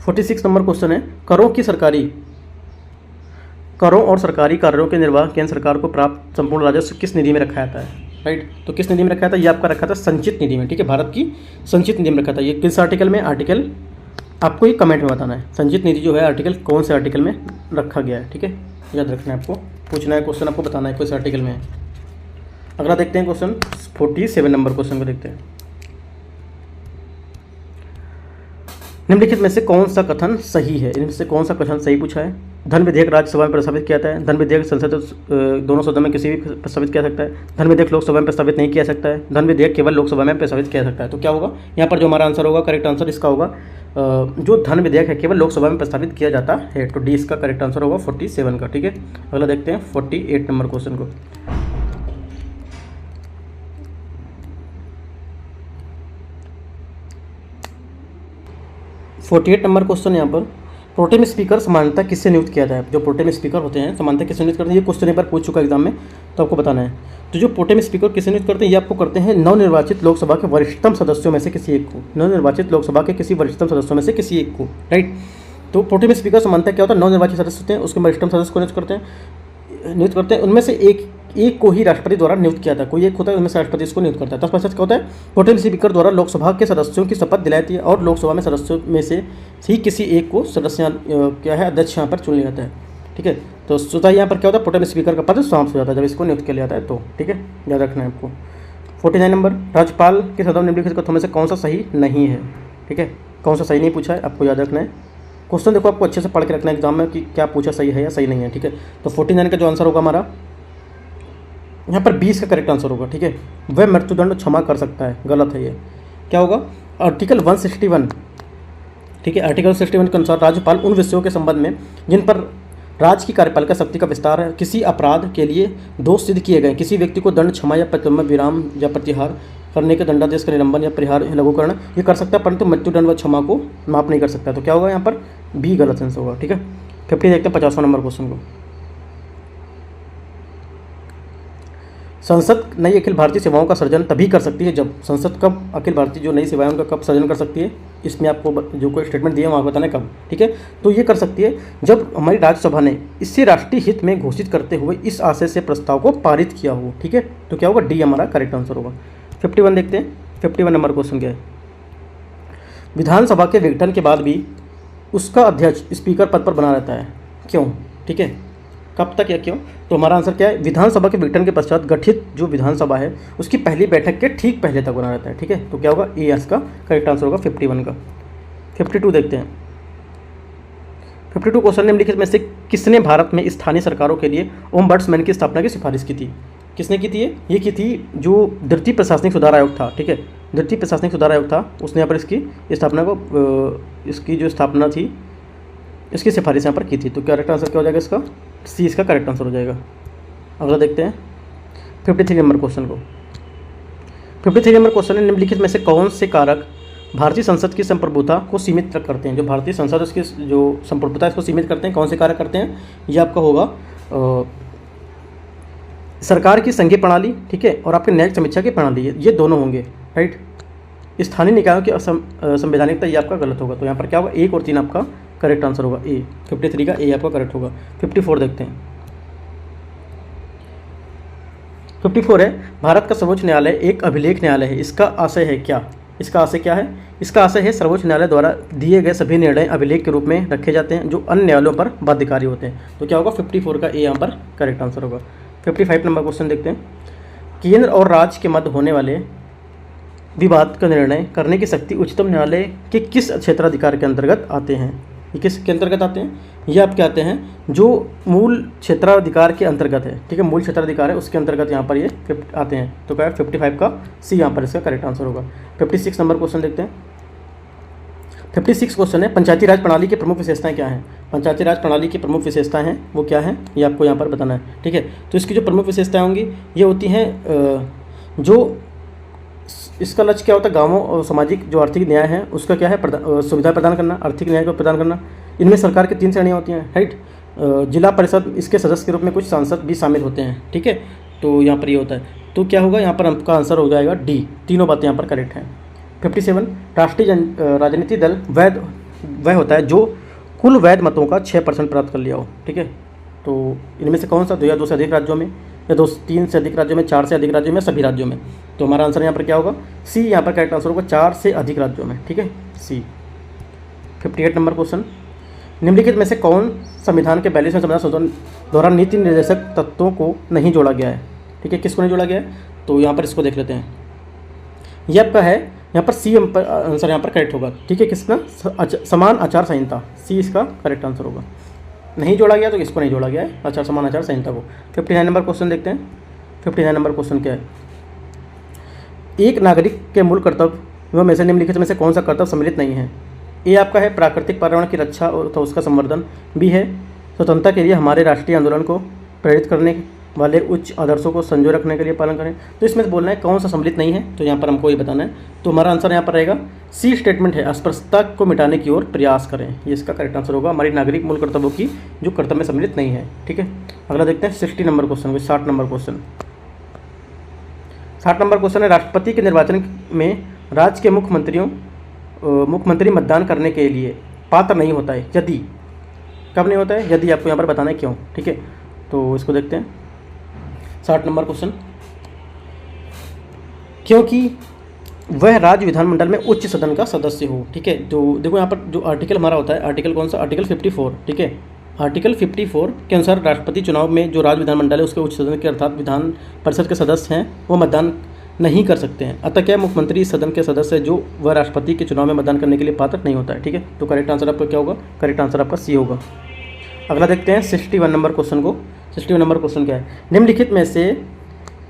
46 नंबर क्वेश्चन है, करों और सरकारी कार्यों के निर्वाह केंद्र सरकार को प्राप्त संपूर्ण राजस्व किस निधि में रखा जाता है? राइट, तो किस निधि में रखा था? ये आपका रखा था संचित निधि में। ठीक है, भारत की संचित निधि में रखा था। ये किस आर्टिकल में? आर्टिकल आपको ये कमेंट में बताना है, संचित निधि जो है आर्टिकल कौन से आर्टिकल में रखा गया है। ठीक है, याद रखना है, आपको पूछना है क्वेश्चन, आपको बताना है किस आर्टिकल में है। अगला देखते हैं क्वेश्चन 47 नंबर क्वेश्चन को देखते हैं। निम्नलिखित में से कौन सा कथन सही है? इनमें से कौन सा कथन सही पूछा है? धन विधेयक राज्यसभा में प्रस्तावित किया जाता है, धन विधेयक संसद दोनों सदनों में किसी भी प्रस्तावित किया सकता है, धन विधेयक लोकसभा में प्रस्तावित नहीं किया सकता है, धन विधेयक केवल लोकसभा में प्रस्तावित किया सकता है। तो क्या होगा यहाँ पर जो हमारा आंसर होगा, करेक्ट आंसर इसका होगा जो धन विधेयक है केवल लोकसभा में प्रस्तावित किया जाता है, तो डी इसका करेक्ट आंसर होगा 47 का। ठीक है, अगला देखते हैं 48 नंबर क्वेश्चन को। नंबर क्वेश्चन यहाँ पर, प्रोटेम स्पीकर सामान्यतः किससे नियुक्त किया जाए? जो प्रोटेम स्पीकर होते हैं सामान्यतः किससे नियुक्त करते हैं? ये क्वेश्चन एक बार पूछ चुका एग्जाम में, तो आपको बताना है। तो जो प्रोटेम स्पीकर किससे नियुक्त करते हैं, ये आपको करते हैं नवनिर्वाचित लोकसभा के वरिष्ठतम सदस्यों में से किसी एक को, नवनिर्वाचित लोकसभा के किसी वरिष्ठतम सदस्यों में से किसी एक को, राइट। तो प्रोटेम स्पीकर सामान्यतः क्या होता है, नवनिर्वाचित सदस्य होते हैं, उसके वरिष्ठतम सदस्य को नियुक्त करते हैं। उनमें से एक को ही राष्ट्रपति द्वारा नियुक्त किया था, कोई एक होता है उनमें से राष्ट्रपति इसको नियुक्त करता है। 10% क्या होता है, प्रोटेम स्पीकर द्वारा लोकसभा के सदस्यों की शपथ दिलाई जाती है और लोकसभा में सदस्यों में से ही किसी एक को सदस्य क्या है अध्यक्ष यहाँ पर चुन लिया जाता है, ठीक है। तो स्वतः यहाँ पर क्या होता है, प्रोटेम स्पीकर का पद समाप्त हो जाता है जब इसको नियुक्त किया जाता है, तो ठीक है, याद रखना है आपको। 49 नंबर, राज्यपाल के सदन निम्नलिखित कथनों में से कौन सा सही नहीं है, ठीक है, कौन सा सही नहीं पूछा है आपको याद रखना है। क्वेश्चन देखो आपको अच्छे से पढ़ के रखना है एग्जाम में कि क्या पूछा सही है या सही नहीं है, ठीक है। तो 49 का जो आंसर होगा हमारा यहाँ पर 20 का करेक्ट आंसर होगा, ठीक है। वह मृत्युदंड क्षमा कर सकता है, गलत है ये, क्या होगा, आर्टिकल 161, ठीक है। आर्टिकल 161 के अनुसार राज्यपाल उन विषयों के संबंध में जिन पर राज्य की कार्यपालिका शक्ति का विस्तार है, किसी अपराध के लिए दोष सिद्ध किए गए किसी व्यक्ति को दंड क्षमा या प्रतिबंध विराम या प्रतिहार करने के दंडादेश का निलंबन या परिहार लघुकरण ये कर सकता है, परंतु मृत्युदंड व क्षमा को माफ नहीं कर सकता। तो क्या होगा यहाँ पर बी गलत आंसर होगा, ठीक है। 50 देखते हैं 50वां नंबर क्वेश्चन को। संसद नई अखिल भारतीय सेवाओं का सृजन तभी कर सकती है जब, संसद कब अखिल भारतीय जो नई सेवाएं उनका कब सृजन कर सकती है, इसमें आपको जो कोई स्टेटमेंट दिया है वहाँ बताना है कब, ठीक है। तो ये कर सकती है जब हमारी राज्यसभा ने इससे राष्ट्रीय हित में घोषित करते हुए इस आशय से प्रस्ताव को पारित किया हो, ठीक है। तो क्या होगा, डी हमारा करेक्ट आंसर होगा। 51 देखते हैं, 51 नंबर क्वेश्चन क्या है। विधानसभा के विघटन के बाद भी उसका अध्यक्ष स्पीकर पद पर बना रहता है, क्यों, ठीक है, कब तक या क्यों? तो हमारा आंसर क्या है, विधानसभा के विघटन के पश्चात गठित जो विधानसभा है उसकी पहली बैठक के ठीक पहले तक बना रहता है, ठीक है। तो क्या होगा, ए इसका करेक्ट आंसर होगा 51 का। 52 देखते हैं। 52 क्वेश्चन निम्नलिखित में से किसने भारत में स्थानीय सरकारों के लिए ओम्बड्समैन की स्थापना की सिफारिश की थी? किसने की थी ये की थी जो द्वितीय प्रशासनिक सुधार आयोग था, ठीक है, द्वितीय प्रशासनिक सुधार आयोग था, उसने यहाँ पर इसकी स्थापना को इसकी जो स्थापना थी इसकी सिफारिश यहाँ पर की थी। तो करेक्ट आंसर क्या हो जाएगा इसका, सी इसका करेक्ट आंसर हो जाएगा। अगला देखते हैं 53 नंबर क्वेश्चन को। 53 नंबर क्वेश्चन है, निम्नलिखित में से कौन से कारक भारतीय संसद की संप्रभुता को सीमित करते हैं? जो भारतीय संसद उसकी जो संप्रभुता है इसको सीमित करते हैं, कौन से कारक करते हैं? ये आपका होगा सरकार की संघीय प्रणाली, ठीक है, और आपके न्यायिक समीक्षा की प्रणाली, ये दोनों होंगे, राइट। स्थानीय निकायों की संवैधानिकता ये आपका गलत होगा। तो यहाँ पर क्या होगा, 1 और 3 आपका करेक्ट आंसर होगा, ए। 53 का ए आपका करेक्ट होगा। 54 देखते हैं। 54 है, भारत का सर्वोच्च न्यायालय एक अभिलेख न्यायालय है, इसका आशय है क्या? इसका आशय क्या है? इसका आशय है सर्वोच्च न्यायालय द्वारा दिए गए सभी निर्णय अभिलेख के रूप में रखे जाते हैं जो अन्य न्यायालयों पर बाध्यकारी होते हैं। तो क्या होगा, 54 का ए यहाँ पर करेक्ट आंसर होगा। 55 नंबर क्वेश्चन देखते हैं। केंद्र और राज्य के मध्य होने वाले विवाद का निर्णय करने की शक्ति उच्चतम न्यायालय के किस क्षेत्राधिकार के अंतर्गत आते हैं? ये किस के अंतर्गत आते हैं? ये आपके आते हैं जो मूल क्षेत्राधिकार के अंतर्गत है, ठीक है, मूल क्षेत्राधिकार है उसके अंतर्गत यहाँ पर ये आते हैं। तो क्या है, 55 का सी यहाँ पर इसका करेक्ट आंसर होगा। 56 नंबर क्वेश्चन देखते हैं। 56 क्वेश्चन है, पंचायती राज प्रणाली की प्रमुख विशेषताएं क्या हैं? पंचायती राज प्रणाली की प्रमुख विशेषताएं हैं वो क्या हैं, ये आपको यहाँ पर बताना है, ठीक है। तो इसकी जो प्रमुख विशेषताएं होंगी ये होती हैं जो इसका लक्ष्य क्या होता है, गांवों और सामाजिक जो आर्थिक न्याय है उसका क्या है, सुविधा प्रदान करना, आर्थिक न्याय को प्रदान करना। इनमें सरकार की 3 श्रेणियाँ होती हैं, राइट। जिला परिषद, इसके सदस्य के रूप में कुछ सांसद भी शामिल होते हैं, ठीक है। तो यहाँ पर ये होता है। तो क्या होगा, यहाँ पर आपका आंसर हो जाएगा डी, तीनों बातें यहाँ पर करेक्ट हैं। 57, राष्ट्रीय राजनीतिक दल वैध वह होता है जो कुल वैध मतों का 6% प्राप्त कर लिया हो, ठीक है। तो इनमें से कौन सा, 2 से अधिक राज्यों में, या 3 से अधिक राज्यों में, 4 से अधिक राज्यों में, सभी राज्यों में। तो हमारा आंसर यहाँ पर क्या होगा, सी यहाँ पर करेक्ट आंसर होगा, 4 से अधिक राज्यों में, ठीक है, सी। 58 नंबर क्वेश्चन, निम्नलिखित में से कौन संविधान के 42वें संविधान संशोधन द्वारा नीति निर्देशक तत्वों को नहीं जोड़ा गया है, ठीक है, किसको नहीं जोड़ा गया है? तो यहाँ पर इसको देख लेते हैं। ये आपका है, यहाँ पर सी आंसर यहाँ पर करेक्ट होगा, ठीक है, किसका, समान आचार संहिता, सी इसका करेक्ट आंसर होगा। नहीं जोड़ा गया तो किसको नहीं जोड़ा गया है, समान आचार संहिता को। 59 नंबर क्वेश्चन देखते हैं। 59 नंबर क्वेश्चन क्या है, एक नागरिक के मूल कर्तव्य में से निम्नलिखित में से कौन सा कर्तव्य सम्मिलित नहीं है? ए आपका है प्राकृतिक पर्यावरण की रक्षा और उसका संवर्धन। बी है स्वतंत्रता के लिए हमारे राष्ट्रीय आंदोलन को प्रेरित करने वाले उच्च आदर्शों को संजोए रखने के लिए पालन करें। तो इसमें बोलना है कौन सा सम्मिलित नहीं है, तो यहाँ पर हमको ये बताना है। तो हमारा आंसर यहाँ पर रहेगा सी स्टेटमेंट है, अस्पृश्यता को मिटाने की ओर प्रयास करें। ये इसका करेक्ट आंसर होगा, हमारी नागरिक मूल कर्तव्यों की जो कर्तव्य में सम्मिलित नहीं है। ठीक है, अगला देखते हैं 60 नंबर क्वेश्चन को। 60 नंबर क्वेश्चन 60 नंबर क्वेश्चन है, राष्ट्रपति के निर्वाचन में राज्य के मुख्यमंत्री मतदान करने के लिए पात्र नहीं होता है यदि, कब नहीं होता है, यदि आपको यहाँ पर बताना है क्यों। ठीक है, तो इसको देखते हैं 60 नंबर क्वेश्चन, क्योंकि वह राज्य विधानमंडल में उच्च सदन का सदस्य हो। ठीक है, तो देखो यहाँ पर जो आर्टिकल हमारा होता है, आर्टिकल कौन सा, आर्टिकल 54। ठीक है, आर्टिकल 54 के अनुसार राष्ट्रपति चुनाव में जो राज्य विधानमंडल है उसके उच्च सदन के अर्थात विधान परिषद के सदस्य हैं वो मतदान नहीं कर सकते हैं। अतः क्या मुख्यमंत्री इस सदन के सदस्य जो वह राष्ट्रपति के चुनाव में मतदान करने के लिए पात्र नहीं होता है। ठीक है, तो करेक्ट आंसर आपका क्या होगा, करेक्ट आंसर आपका सी होगा। अगला देखते हैं 61 नंबर क्वेश्चन को। 61 नंबर क्वेश्चन क्या है, निम्नलिखित में से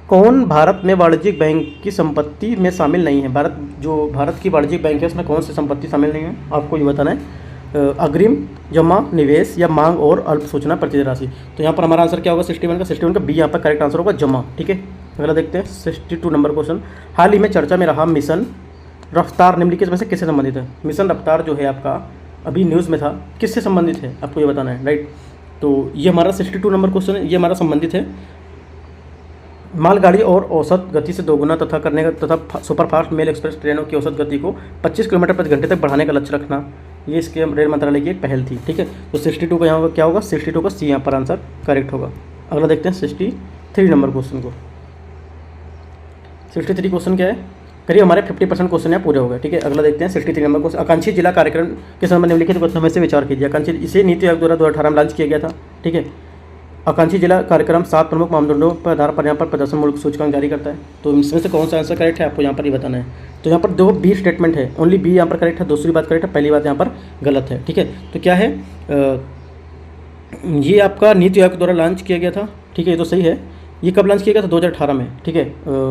कौन भारत में वाणिज्यिक बैंक की संपत्ति में शामिल नहीं है। भारत की वाणिज्यिक बैंक है उसमें कौन सी संपत्ति शामिल नहीं है, आपको ये बताना है। अग्रिम, जमा, निवेश या मांग और अल्प सूचना प्रतिशत राशि। तो यहाँ पर हमारा आंसर क्या होगा 61 का बी यहाँ पर करेक्ट आंसर होगा, जमा। ठीक है, अगला देखते हैं 62 नंबर क्वेश्चन, हाल ही में चर्चा में रहा मिशन रफ्तार निम्नलिखित में से किससे संबंधित है। मिशन रफ्तार जो है आपका अभी न्यूज़ में था, किससे संबंधित है आपको ये बताना है, राइट। तो ये हमारा 62 नंबर क्वेश्चन है, ये हमारा संबंधित है मालगाड़ी और औसत गति से दोगुना तथा सुपरफास्ट मेल एक्सप्रेस ट्रेनों की औसत गति को 25 किलोमीटर प्रति घंटे तक बढ़ाने का लक्ष्य रखना, ये इसके रेल मंत्रालय की एक पहल थी। ठीक है, तो 62 का यहाँ क्या होगा, 62 का सी यहाँ पर आंसर करेक्ट होगा। अगला देखते हैं 63 नंबर क्वेश्चन को। 63 क्वेश्चन क्या है, करिए हमारे 50% क्वेश्चन यहाँ पूरे हो गए। ठीक है, अगला देखते हैं 63 नंबर क्वेश्चन, आकांक्षी जिला कार्यक्रम के संबंध में निम्नलिखित कथनों में से विचार कीजिए। आकांक्षी, इसे नीति आयोग द्वारा 2018 में लॉन्च किया गया था। ठीक है, आकांक्षी जिला कार्यक्रम 7 प्रमुख मापदंडों पर आधार पर यहाँ पर प्रदर्शन मूल्य सूचकांक जारी करता है। तो इसमें से कौन सा आंसर करेक्ट है आपको यहाँ पर ही बताना है। तो यहाँ पर दो बी स्टेटमेंट है, ओनली बी यहाँ पर करेक्ट है, दूसरी बात करेक्ट है, पहली बात यहाँ पर गलत है। ठीक है, तो क्या है, ये आपका नीति आयोग द्वारा लॉन्च किया गया था। ठीक है, ये तो सही है। ये कब लॉन्च किया गया था, 2018 में। ठीक है,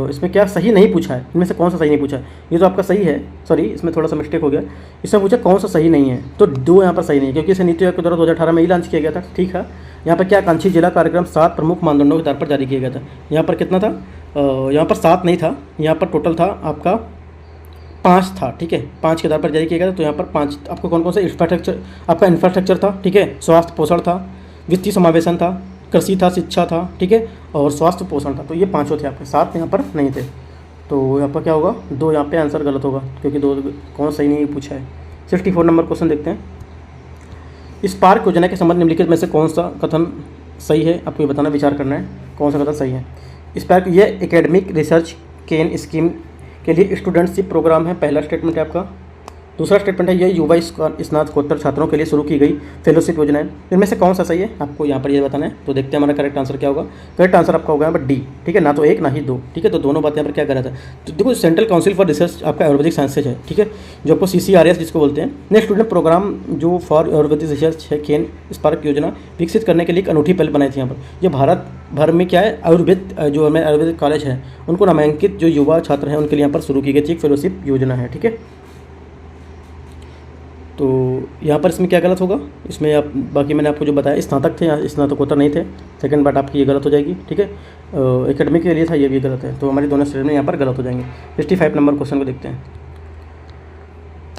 इसमें क्या सही नहीं पूछा है, इनमें से कौन सा सही नहीं पूछा है। ये तो आपका सही है, सॉरी इसमें थोड़ा सा मिस्टेक हो गया, इसमें पूछा कौन सा सही नहीं है, तो दो यहाँ पर सही नहीं है क्योंकि इसे नीति आयोग के द्वारा 2018 में ही लॉन्च किया गया था। ठीक है, यहाँ पर क्या आकांक्षी जिला कार्यक्रम 7 प्रमुख मानदंडों के आधार पर जारी किया गया था। यहाँ पर कितना था, यहाँ पर 7 नहीं था, यहाँ पर टोटल था आपका 5 था। ठीक है, 5 के आधार पर जारी किया गया था। तो यहाँ पर 5 आपको कौन कौन सा इंफ्रास्ट्रक्चर था। ठीक है, स्वास्थ्य पोषण था, वित्तीय समावेशन था, कृषि था, शिक्षा था। ठीक है, और स्वास्थ्य पोषण था। तो ये 5 थे आपके, 7 यहाँ पर नहीं थे। तो यहाँ पर क्या होगा, 2 यहाँ पे आंसर गलत होगा क्योंकि 2 कौन सही नहीं पूछा है। 64 नंबर क्वेश्चन देखते हैं, इस पार्क योजना के संबंध निम्नलिखित में से कौन सा कथन सही है, आपको ये बताना, विचार करना है कौन सा कथन सही है। इस पार्क ये एकेडमिक रिसर्च केन स्कीम के लिए स्टूडेंटशिप प्रोग्राम है, पहला स्टेटमेंट है आपका। दूसरा स्टेटमेंट है ये युवा स्नातकोत्तर छात्रों के लिए शुरू की गई फेलोशिप योजना है। इनमें से कौन सा सही है आपको यहाँ पर ये बताना है। तो देखते हैं हमारा करेक्ट आंसर क्या होगा। करेक्ट आंसर आपका होगा यहाँ पर डी। ठीक है, ना तो 1 ना ही 2। ठीक है, तो दोनों बातें यहाँ पर क्या गलत है। तो देखो सेंट्रल काउंसिल फॉर रिसर्च आपका आयुर्वेदिक साइंसेज है। ठीक है, जो आपको CCRS जिसको बोलते हैं, ने स्टूडेंट प्रोग्राम जो फॉर आयुर्वेदिक रिसर्च है केन स्पार्क योजना विकसित करने के लिए एक अनूठी पहल बनाई थी। यहाँ पर ये भारत भर में क्या है, आयुर्वेद जो हमें आयुर्वेदिक कॉलेज है उनको नामांकित जो युवा छात्र हैं उनके लिए यहाँ पर शुरू की गई थी एक फेलोशिप योजना है। ठीक है, तो यहाँ पर इसमें क्या गलत होगा, इसमें आप बाकी मैंने आपको जो बताया स्नातक थे, यहाँ स्नातकोत्तर नहीं थे। सेकंड बात आपकी ये गलत हो जाएगी। ठीक है, एकेडमिक के लिए था, ये भी गलत है। तो हमारी दोनों स्टेटमेंट यहाँ पर गलत हो जाएंगे। 65 नंबर क्वेश्चन को देखते हैं,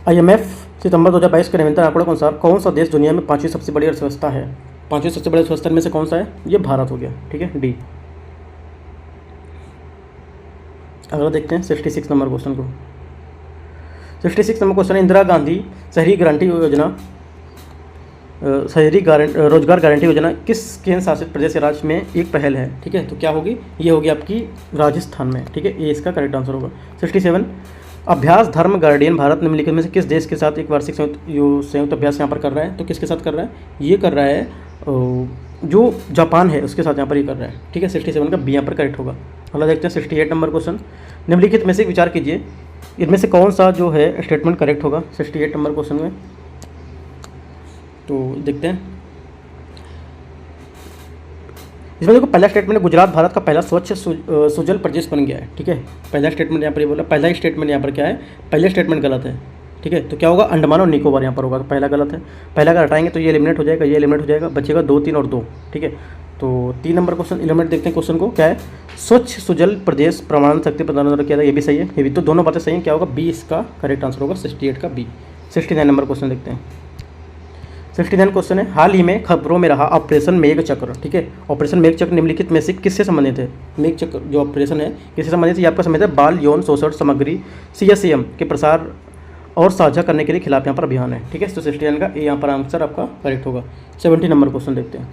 IMF सितंबर 2022 के नवीनतम आंकड़ों के अनुसार कौन सा देश दुनिया में 5वीं सबसे बड़ी अर्थव्यवस्था है। 5वीं सबसे बड़ी अर्थव्यवस्था में से कौन सा है, ये भारत हो गया। ठीक है, डी। अगला देखते हैं 66 नंबर क्वेश्चन को। 66 नंबर क्वेश्चन है, इंदिरा गांधी शहरी गारंटी योजना, रोजगार गारंटी योजना किस केंद्र शासित प्रदेश या राज्य में एक पहल है। ठीक है, तो क्या होगी, ये होगी आपकी राजस्थान में। ठीक है, ये इसका करेक्ट आंसर होगा। 67 अभ्यास धर्म गार्डियन भारत निम्नलिखित में से किस देश के साथ एक वार्षिक संयुक्त अभ्यास यहाँ पर कर रहा है। तो किसके साथ कर रहा है, ये कर रहा है जो जापान है उसके साथ यहाँ पर ये कर रहा है। ठीक है, 67 का बी यहाँ पर करेक्ट होगा। अगला देखते हैं 68 नंबर क्वेश्चन, निम्नलिखित में से विचार कीजिए इनमें से कौन सा जो है स्टेटमेंट करेक्ट होगा 68 नंबर क्वेश्चन में। तो देखते हैं, इसमें देखो पहला स्टेटमेंट है गुजरात भारत का पहला स्वच्छ सुजल प्रदेश बन गया है। ठीक है, पहला स्टेटमेंट यहाँ पर ये बोला, पहला ही स्टेटमेंट यहाँ पर क्या है, पहले स्टेटमेंट गलत है। ठीक है, तो क्या होगा, अंडमान और निकोबार यहाँ पर होगा। तो पहला गलत है, पहला अगर हटाएंगे तो ये एलिमिनेट हो जाएगा, ये एलिमिनेट हो जाएगा, बचेगा 2, 3 और 2। ठीक है, तो 3 नंबर क्वेश्चन इलिमिनेट देखते हैं क्वेश्चन को, क्या है, स्वच्छ सुजल प्रदेश प्रमाण शक्ति प्रदान द्वारा किया था, ये भी सही है, ये भी, तो दोनों बातें सही हैं, क्या होगा, बी इसका करेक्ट आंसर होगा, 68 का बी। 69 नंबर क्वेश्चन देखते हैं। 69 क्वेश्चन है, हाल ही में खबरों में रहा ऑपरेशन मेघ चक्र, ठीक है, ऑपरेशन मेघ चक्र निम्नलिखित में से किससे संबंधित है। मेघ चक्र जो ऑपरेशन है किससे संबंधित है, ये आपका संबंधित है बाल यौन शोषण सामग्री CSAM के प्रसार और साझा करने के लिए खिलाफ यहाँ पर अभियान है, ठीक है, तो 69 का ए यहाँ पर आंसर आपका करेक्ट होगा। 70 नंबर क्वेश्चन देखते हैं।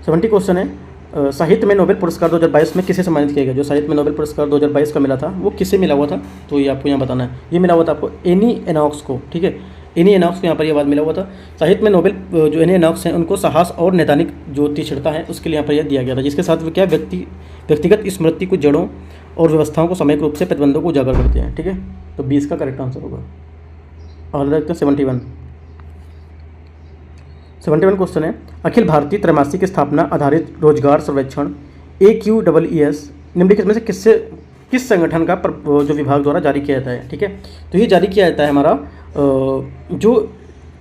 70 क्वेश्चन है, साहित्य में नोबेल पुरस्कार 2022 में किसे सम्मानित किया गया। जो साहित्य में नोबेल पुरस्कार 2022 का मिला था वो किसे मिला हुआ था, तो ये आपको यहाँ बताना है। ये मिला हुआ था आपको एनी एनॉक्स को, ठीक है, एनी एनॉक्स को यहाँ पर ये बात मिला हुआ था। साहित्य में नोबेल जो एनी एनॉक्स हैं उनको साहस और नैदानिक जो तीक्ष्णता है उसके लिए यहाँ पर यह दिया गया था, जिसके साथ वो क्या व्यक्तिगत स्मृति को जड़ों और व्यवस्थाओं को सामयिक रूप से प्रतिबंधों को उजागर करते हैं, ठीक है, तो 20 का करेक्ट आंसर होगा। और देखते हैं 71 क्वेश्चन है, अखिल भारतीय त्रैमासिक स्थापना आधारित रोजगार सर्वेक्षण AQEES निम्नलिखित में से किस संगठन का जो विभाग द्वारा जारी किया जाता है, ठीक है, तो ये जारी किया जाता है हमारा जो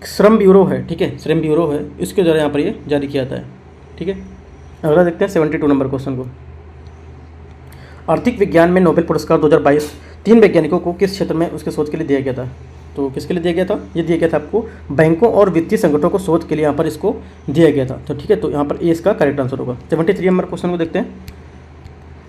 श्रम ब्यूरो है, ठीक है, श्रम ब्यूरो है, इसके द्वारा यहाँ पर ये जारी किया जाता है, ठीक है। अगला देखते हैं 72 नंबर क्वेश्चन को। आर्थिक विज्ञान में नोबेल पुरस्कार 2022 3 वैज्ञानिकों को किस क्षेत्र में उसके शोध के लिए दिया गया था, तो किसके लिए दिया गया था, ये दिया गया था आपको बैंकों और वित्तीय संगठनों को शोध के लिए यहाँ पर इसको दिया गया था, तो ठीक है, तो यहाँ पर ए इसका करेक्ट आंसर होगा। 73 नंबर क्वेश्चन को देखते हैं,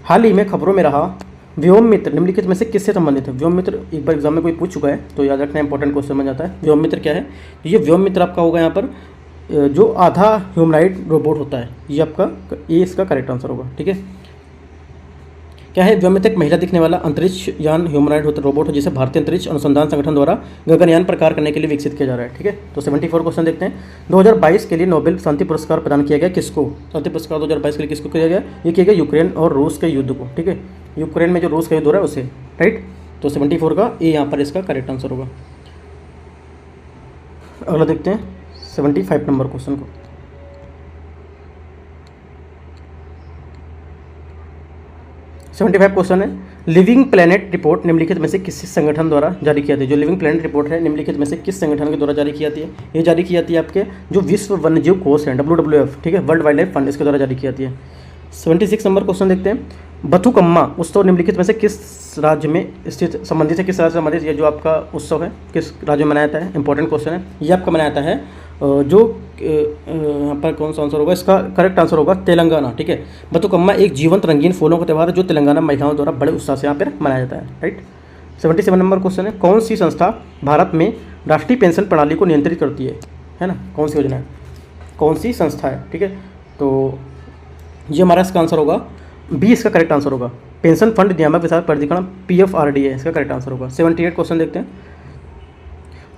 हाल ही में खबरों में रहा व्योम मित्र निम्नलिखित में से किससे संबंधित है। व्योम मित्र एक बार एग्जाम में कोई पूछ चुका है तो याद रखना इंपॉर्टेंट क्वेश्चन बन जाता है। व्योम मित्र क्या है, तो ये व्योम मित्र आपका होगा यहाँ पर जो आधा ह्यूमनॉइड रोबोट होता है, ये आपका ए इसका करेक्ट आंसर होगा, ठीक है। क्या है, व्योम मित्र एक महिला दिखने वाला अंतरिक्ष यान ह्यूमनॉइड होता रोबोट है जिसे भारतीय अंतरिक्ष अनुसंधान संगठन द्वारा गगनयान प्रकार करने के लिए विकसित किया जा रहा है, ठीक है। तो 74 क्वेश्चन देखते हैं, 2022 के लिए नोबेल शांति पुरस्कार प्रदान किया गया किसको। शांति पुरस्कार 2022 के लिए किसको किया गया, ये किया गया यूक्रेन और रूस के युद्ध को, ठीक है, यूक्रेन में जो रूस का युद्ध हो रहा है उसे, राइट, तो 74 का ए यहाँ पर इसका करेक्ट आंसर होगा। अगला देखते हैं 75 नंबर क्वेश्चन को। 75 क्वेश्चन है, लिविंग प्लेनेट रिपोर्ट निम्नलिखित में से किस संगठन द्वारा जारी की जाती है। जो लिविंग प्लेनेट रिपोर्ट है निम्नलिखित में से किस संगठन के द्वारा जारी की जाती है, ये जारी की जाती है आपके जो विश्व वन्यजीव कोष है WWF, ठीक है, वर्ल्ड वाइल्ड लाइफ फंड, इसके द्वारा जारी की जाती है। 76 नंबर क्वेश्चन देखते हैं, बथुकम्मा उत्सव निम्नलिखित में से किस राज्य में स्थित संबंधित है, किस राज्य से संबंधित ये जो आपका उत्सव है किस राज्य में मनाया जाता है, इंपॉर्टेंट क्वेश्चन है, ये आपका मनाया जाता है जो यहाँ पर कौन सा आंसर होगा, इसका करेक्ट आंसर होगा तेलंगाना, ठीक है। बथुकम्मा एक जीवंत रंगीन फूलों का त्यौहार है जो तेलंगाना महिलाओं द्वारा बड़े उत्साह से यहाँ पर मनाया जाता है, राइट। 77 नंबर क्वेश्चन है, कौन सी संस्था भारत में राष्ट्रीय पेंशन प्रणाली को नियंत्रित करती है ना, कौन सी योजना है, कौन सी संस्था है, ठीक है, तो ये हमारा इसका आंसर होगा बी इसका करेक्ट आंसर होगा, पेंशन फंड नियामक विकास प्राधिकरण PFRDA इसका करेक्ट आंसर होगा। 78 क्वेश्चन देखते हैं,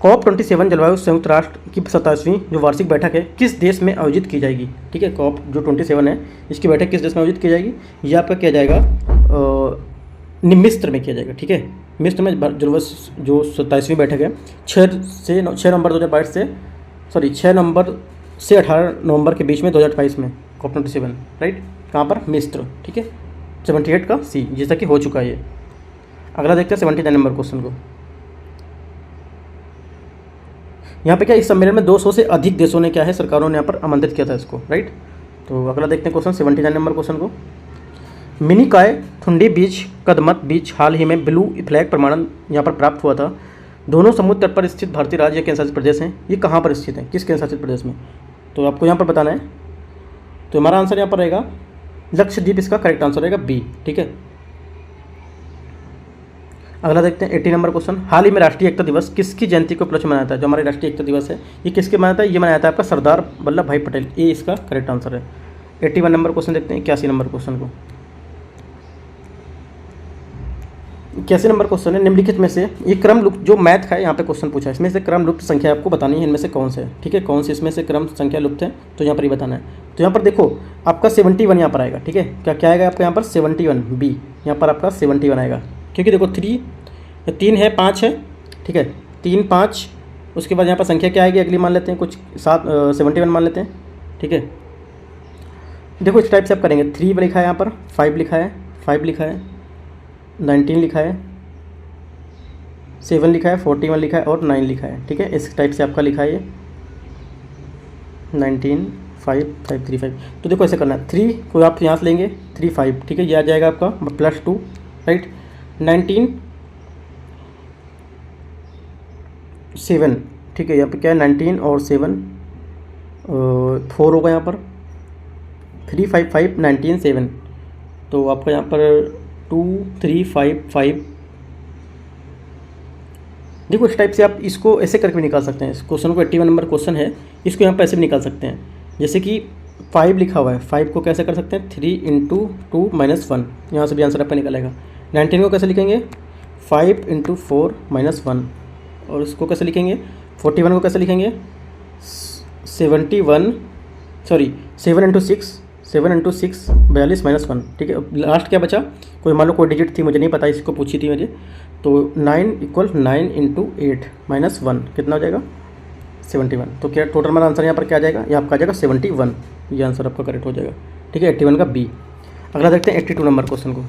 COP27 जलवायु संयुक्त राष्ट्र की 27वीं जो वार्षिक बैठक है किस देश में आयोजित की जाएगी, ठीक है, COP जो 27 है इसकी बैठक किस देश में आयोजित की जाएगी, ये आपका किया जाएगा मिस्र में किया जाएगा, ठीक है, मिस्र में जो 27वीं बैठक है 6 नवंबर 2022 से 6 नवंबर से 18 नवंबर के बीच में 2022 में COP27, राइट, कहाँ पर, मिस्र, ठीक है। 78 का सी जैसा कि हो चुका है ये। अगला देखते हैं 79 नंबर क्वेश्चन को। यहाँ पे क्या इस सम्मेलन में 200 से अधिक देशों ने क्या है सरकारों ने यहाँ पर आमंत्रित किया था इसको, राइट। तो अगला देखते हैं क्वेश्चन 79 नंबर क्वेश्चन को, मिनिकॉय थुंडी बीच कदमत बीच हाल ही में ब्लू फ्लैग प्रमाणन यहाँ पर प्राप्त हुआ था, दोनों समुद्र तट पर स्थित भारतीय राज्य केंद्र शासित प्रदेश हैं, ये कहाँ पर स्थित है, किस केंद्र शासित प्रदेश में, तो आपको यहाँ पर बताना है। तो हमारा आंसर यहाँ पर रहेगा लक्षद्वीप, इसका करेक्ट आंसर रहेगा बी, ठीक है। अगला देखते हैं 80 नंबर क्वेश्चन, हाल ही में राष्ट्रीय एकता दिवस किसकी जयंती को उपलक्ष्य मनाया था। जो हमारे राष्ट्रीय एकता दिवस है ये किसके मनाया था, ये मनाया था आपका सरदार वल्लभ भाई पटेल, ये इसका करेक्ट आंसर है। 81 नंबर क्वेश्चन देखते हैं 81 नंबर क्वेश्चन को। 81 नंबर क्वेश्चन है, निम्नलिखित में से ये क्रम लुप्त जो मैथ का है यहाँ पे क्वेश्चन पूछा है, इसमें से क्रम लुप्त संख्या आपको बतानी है, इनमें से कौन से है, ठीक है, कौन सी इसमें से क्रम संख्या लुप्त है, तो यहाँ पर ही बताना है। तो यहाँ पर देखो आपका 71 यहाँ पर आएगा, ठीक है, क्या आएगा आपका यहाँ पर 71 बी, यहाँ पर आपका 71 आएगा, क्योंकि देखो 3 है 5 है, ठीक है, 3 5, उसके बाद यहाँ पर संख्या क्या आएगी अगली मान लेते हैं कुछ 71 मान लेते हैं, ठीक है। देखो इस टाइप से आप करेंगे, 3 लिखा है यहाँ पर, 5 लिखा है, 5 लिखा है, 19 लिखा है, 7 लिखा है, 41 लिखा है और 9 लिखा है, ठीक है, इस टाइप से आपका लिखा है ये 19 5 तो देखो ऐसे करना है, 3 को आप यहाँ से लेंगे 3 5, ठीक है, ये आ जाएगा आपका +2, राइट। 19 7, ठीक है, यहाँ पे क्या है 19 और 7 4 होगा यहाँ पर, 3 5 5 19 7, तो आपका यहाँ पर 2 3 5 5। देखो इस टाइप से आप इसको ऐसे करके भी निकाल सकते हैं, इस क्वेश्चन को 81 नंबर क्वेश्चन है, इसको यहाँ पर ऐसे भी निकाल सकते हैं। जैसे कि 5 लिखा हुआ है, 5 को कैसे कर सकते हैं 3 × 2 - 1, यहाँ से भी आंसर आपका निकलेगा। 19 को कैसे लिखेंगे 5 × 4 - 1, और इसको कैसे लिखेंगे 41 को कैसे लिखेंगे 7 × 6 42 - 1, ठीक है। लास्ट क्या बचा, कोई मान लो कोई डिजिट थी, मुझे नहीं पता, इसको पूछी थी मुझे, तो 9 = 9 × 8 - 1 कितना हो जाएगा 71। तो क्या टोटल हमारा आंसर यहाँ पर क्या आ जाएगा, ये आपका आ जाएगा 71, ये आंसर आपका करेक्ट हो जाएगा, ठीक है, 81 का बी। अगला देखते हैं 82 नंबर क्वेश्चन को।